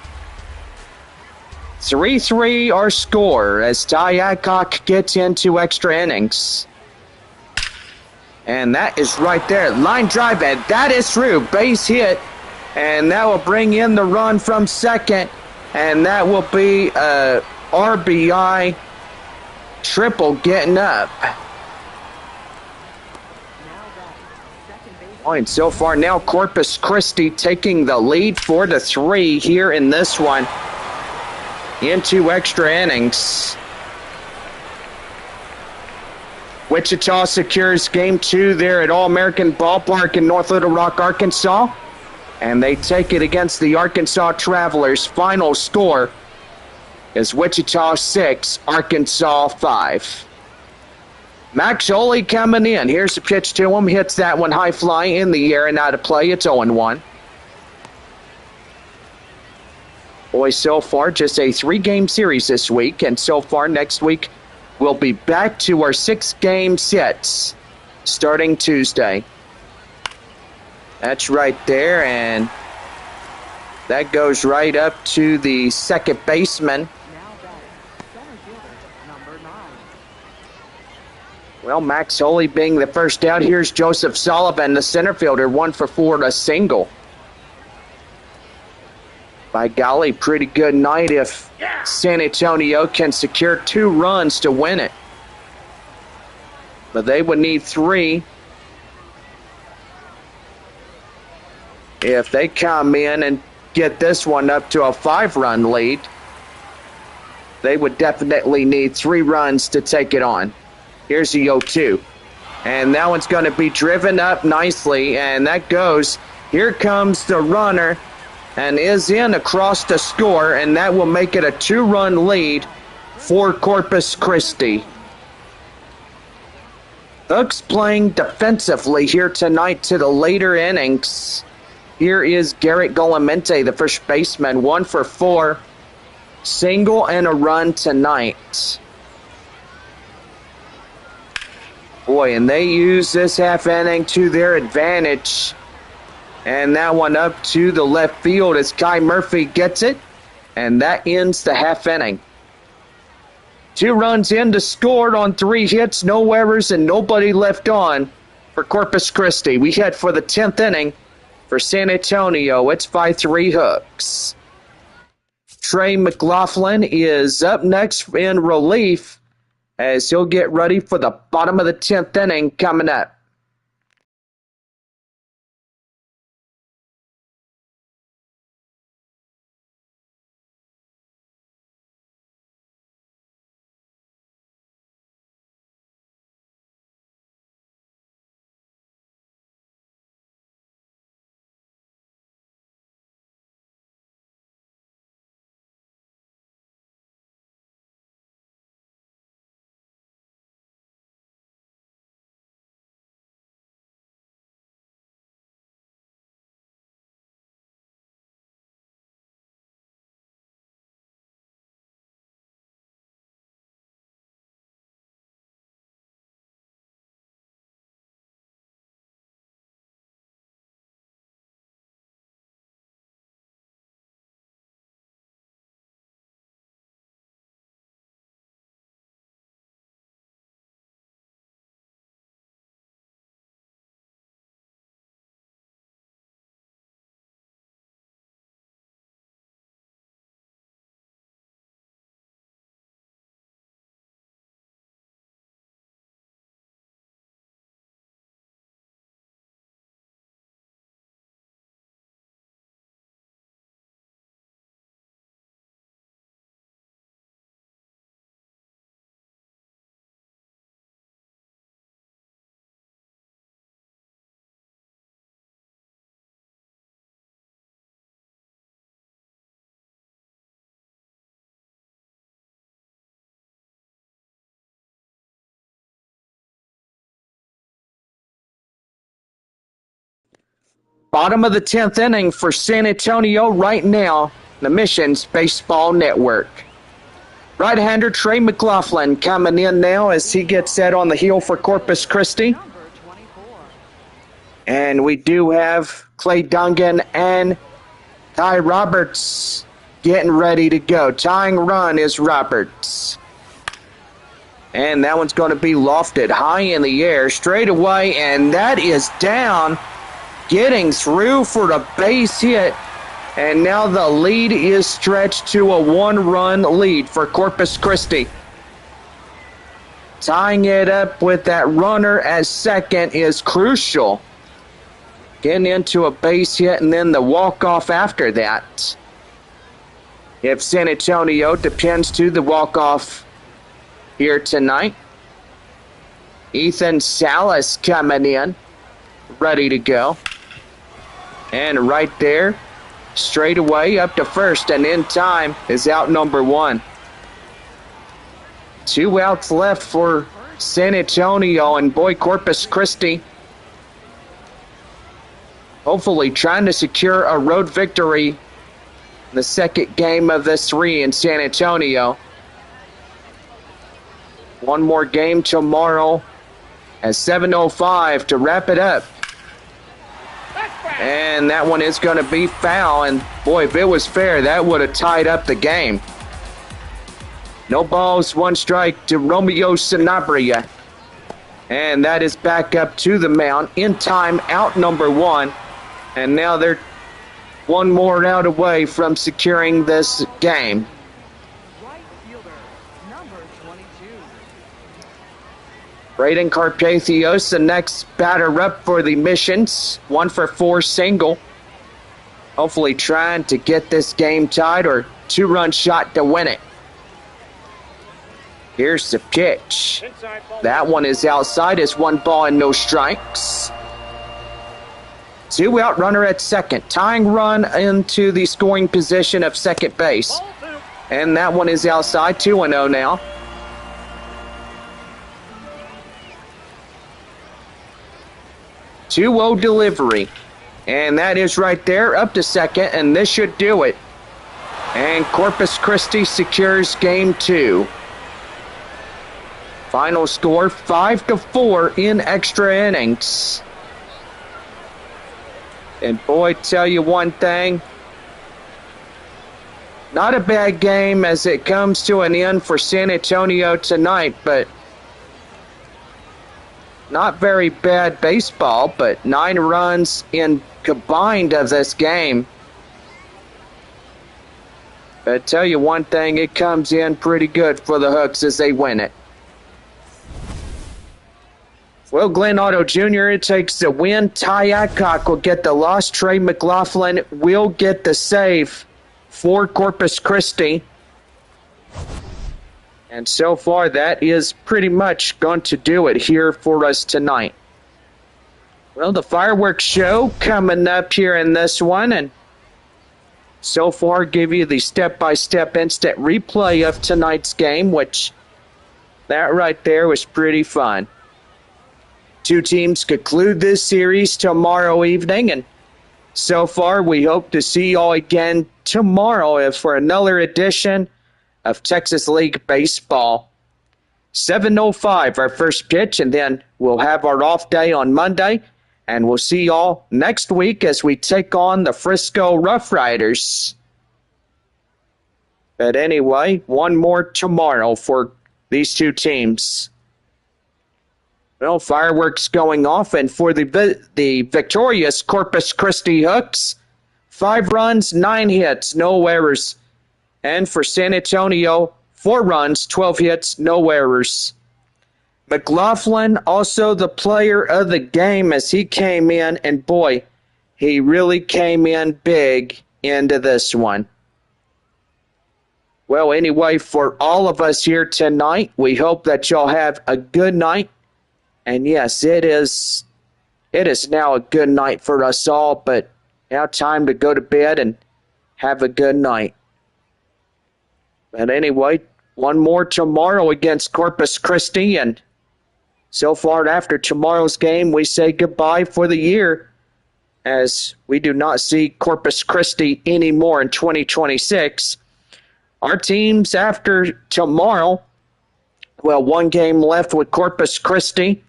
3-3 our score as Ty Adcock gets into extra innings. And that is right there. Line drive, and that is through. Base hit. And that will bring in the run from second. And that will be a RBI triple getting up. And so far now Corpus Christi taking the lead 4-3 here in this one. Into extra innings. Wichita secures Game 2 there at All-American Ballpark in North Little Rock, Arkansas. And they take it against the Arkansas Travelers. Final score is Wichita 6, Arkansas 5. Max Holy coming in. Here's the pitch to him. Hits that one high fly in the air and out of play. It's 0-1. Boy, so far just a 3-game series this week. And so far next week we'll be back to our 6-game sets starting Tuesday. That's right there, and that goes right up to the second baseman. Now batting, center fielder, number 9. Well, Max Holy being the first out. Here's Joseph Sullivan, the center fielder, 1 for 4 to a single. By golly, pretty good night if San Antonio can secure 2 runs to win it. But they would need 3. If they come in and get this one up to a 5-run lead, they would definitely need 3 runs to take it on. Here's the 0-2. And that one's going to be driven up nicely, and that goes. Here comes the runner, and is in across the score, and that will make it a 2-run lead for Corpus Christi. Hooks playing defensively here tonight to the later innings. Here is Garrett Golamente, the first baseman, 1 for 4. Single and a run tonight. Boy, and they use this half inning to their advantage. And that one up to the left field as Kai Murphy gets it. And that ends the half inning. 2 runs in to scored on 3 hits, no errors, and nobody left on for Corpus Christi. We head for the 10th inning for San Antonio. It's 5-3 Hooks. Trey McLaughlin is up next in relief as he'll get ready for the bottom of the 10th inning coming up. Bottom of the 10th inning for San Antonio right now, the Missions Baseball Network. Right-hander Trey McLaughlin coming in now as he gets set on the heel for Corpus Christi. Number 24. And we do have Clay Dungan and Ty Roberts getting ready to go. Tying run is Roberts. And that one's going to be lofted high in the air, straight away, and that is down, getting through for a base hit. And now the lead is stretched to a one-run lead for Corpus Christi. Tying it up with that runner at second is crucial. Getting into a base hit and then the walk-off after that. If San Antonio depends to the walk-off here tonight. Ethan Salas coming in, ready to go. And right there, straight away up to first, and in time is out number one. 2 outs left for San Antonio, and boy, Corpus Christi hopefully trying to secure a road victory in the second game of this 3 in San Antonio. One more game tomorrow at 7:05 to wrap it up. And that one is going to be foul. And boy, if it was fair, that would have tied up the game. No balls, 1 strike to Romeo Sanabria. And that is back up to the mound. In time, out number 1. And now they're 1 more out away from securing this game. Right fielder, number 22. Braden Carpathios, the next batter up for the Missions. 1 for 4 single. Hopefully trying to get this game tied or 2-run shot to win it. Here's the pitch. That one is outside. It's 1 ball and no strikes. 2 out runner at second. Tying run into the scoring position of second base. And that one is outside. 2-0 now. Two-oh delivery. And that is right there up to second, and this should do it. And Corpus Christi secures game 2. Final score 5-4 in extra innings. And boy, tell you one thing, not a bad game as it comes to an end for San Antonio tonight, but not very bad baseball, but 9 runs in combined of this game. But tell you one thing, it comes in pretty good for the Hooks as they win it. Well, Glenn Otto Jr. takes the win. Ty Adcock will get the loss. Trey McLaughlin will get the save for Corpus Christi. And so far, that is pretty much going to do it here for us tonight. Well, the fireworks show coming up here in this one. And so far, give you the step-by-step instant replay of tonight's game, which that right there was pretty fun. 2 teams conclude this series tomorrow evening, and so far we hope to see you all again tomorrow for another edition of Texas League Baseball. 7:05 our first pitch, and then we'll have our off day on Monday, and we'll see y'all next week as we take on the Frisco Rough Riders. But anyway, 1 more tomorrow for these 2 teams. Well, fireworks going off, and for the victorious Corpus Christi Hooks, 5 runs, 9 hits, no errors. And for San Antonio, 4 runs, 12 hits, no errors. McLaughlin, also the player of the game as he came in, and boy, he really came in big into this one. Well, anyway, for all of us here tonight, we hope that y'all have a good night. And yes, it is now a good night for us all, but now time to go to bed and have a good night. But anyway, 1 more tomorrow against Corpus Christi, and so far after tomorrow's game, we say goodbye for the year. as we do not see Corpus Christi anymore in 2026. Our teams after tomorrow, well, one game left with Corpus Christi,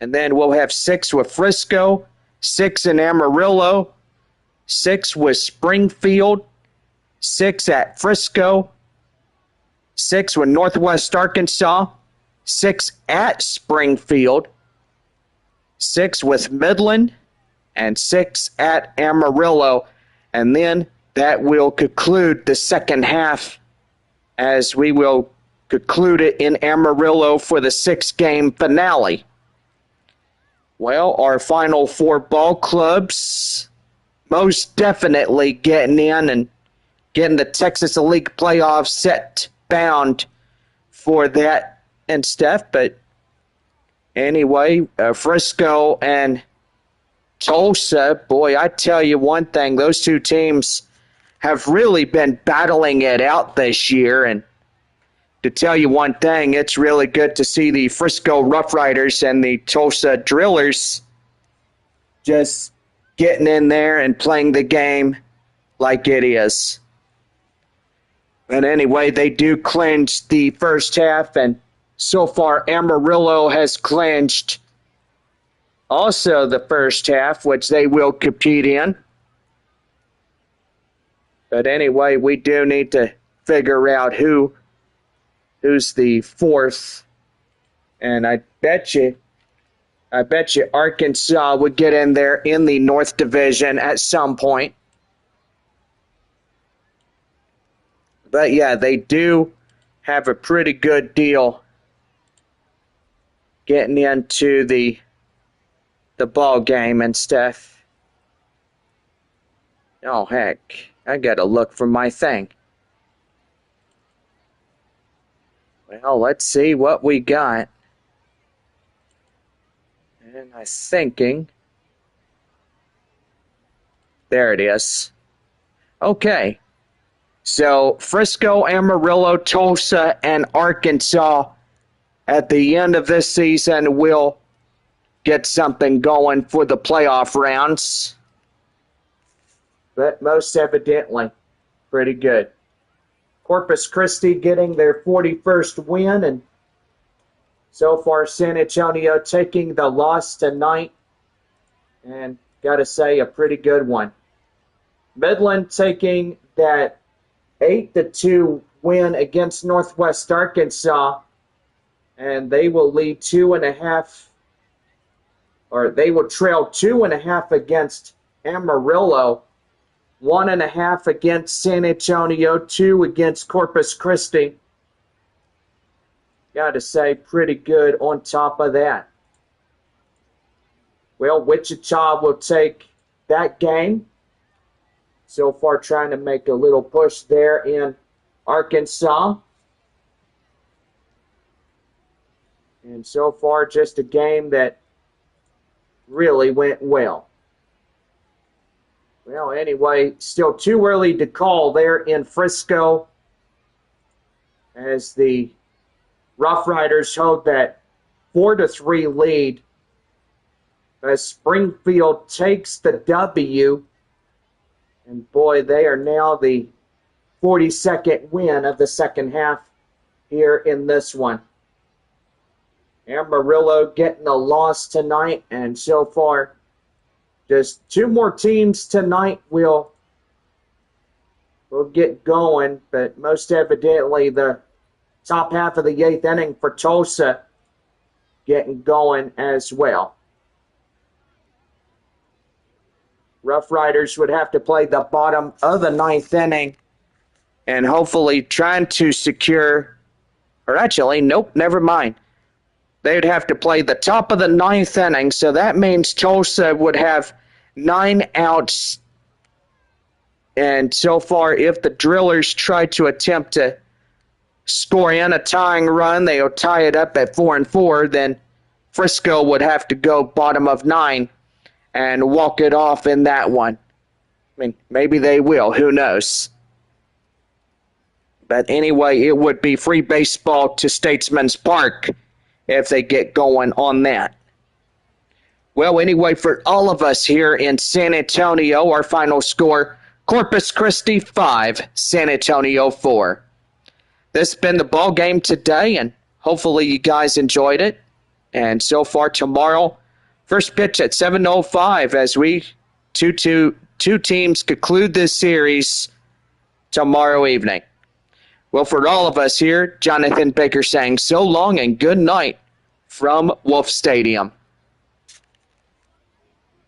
and then we'll have 6 with Frisco, 6 in Amarillo, 6 with Springfield, 6 at Frisco, 6 with Northwest Arkansas, 6 at Springfield, 6 with Midland, and 6 at Amarillo. And then that will conclude the second half, as we will conclude it in Amarillo for the 6-game finale. Well, our final 4 ball clubs most definitely getting in and getting the Texas League playoffs set bound for that and stuff. But anyway, Frisco and Tulsa, boy, I tell you one thing, those two teams have really been battling it out this year. And to tell you one thing, it's really good to see the Frisco Rough Riders and the Tulsa Drillers just getting in there and playing the game like it is. But anyway, they do clinch the first half, and so far Amarillo has clinched also the first half, which they will compete in. But anyway, we do need to figure out who's the fourth. And I bet you Arkansas would get in there in the North Division at some point. But yeah, they do have a pretty good deal getting into the ball game and stuff. Oh, heck. I gotta look for my thing. Well, let's see what we got. And I'm thinking. There it is. Okay. So, Frisco, Amarillo, Tulsa, and Arkansas at the end of this season will get something going for the playoff rounds. But most evidently, pretty good. Corpus Christi getting their 41st win, and so far San Antonio taking the loss tonight, and got to say a pretty good one. Midland taking that 8-2 win against Northwest Arkansas, and they will lead 2.5, or they will trail 2.5 against Amarillo, 1.5 against San Antonio, 2 against Corpus Christi. Got to say, pretty good on top of that. Well, Wichita will take that game. So far, trying to make a little push there in Arkansas. And so far, just a game that really went well. Well, anyway, still too early to call there in Frisco, as the Rough Riders hold that 4-3 lead as Springfield takes the W. And boy, they are now the 42nd win of the second half here in this one. Amarillo getting a loss tonight, and so far just 2 more teams tonight will get going, but most evidently the top half of the 8th inning for Tulsa getting going as well. Rough Riders would have to play the bottom of the 9th inning and hopefully trying to secure, or actually, nope, never mind. They would have to play the top of the 9th inning, so that means Tulsa would have 9 outs. And so far, if the Drillers try to attempt to score in a tying run, they'll tie it up at 4-4, then Frisco would have to go bottom of 9 and walk it off in that one. I mean, maybe they will. Who knows? But anyway, it would be free baseball to Statesman's Park if they get going on that. Well, anyway, for all of us here in San Antonio, our final score, Corpus Christi 5, San Antonio 4. This has been the ball game today, and hopefully you guys enjoyed it. And so far tomorrow, first pitch at 7:05 as we two teams conclude this series tomorrow evening. Well, for all of us here, Jonathan Baker saying so long and good night from Wolf Stadium.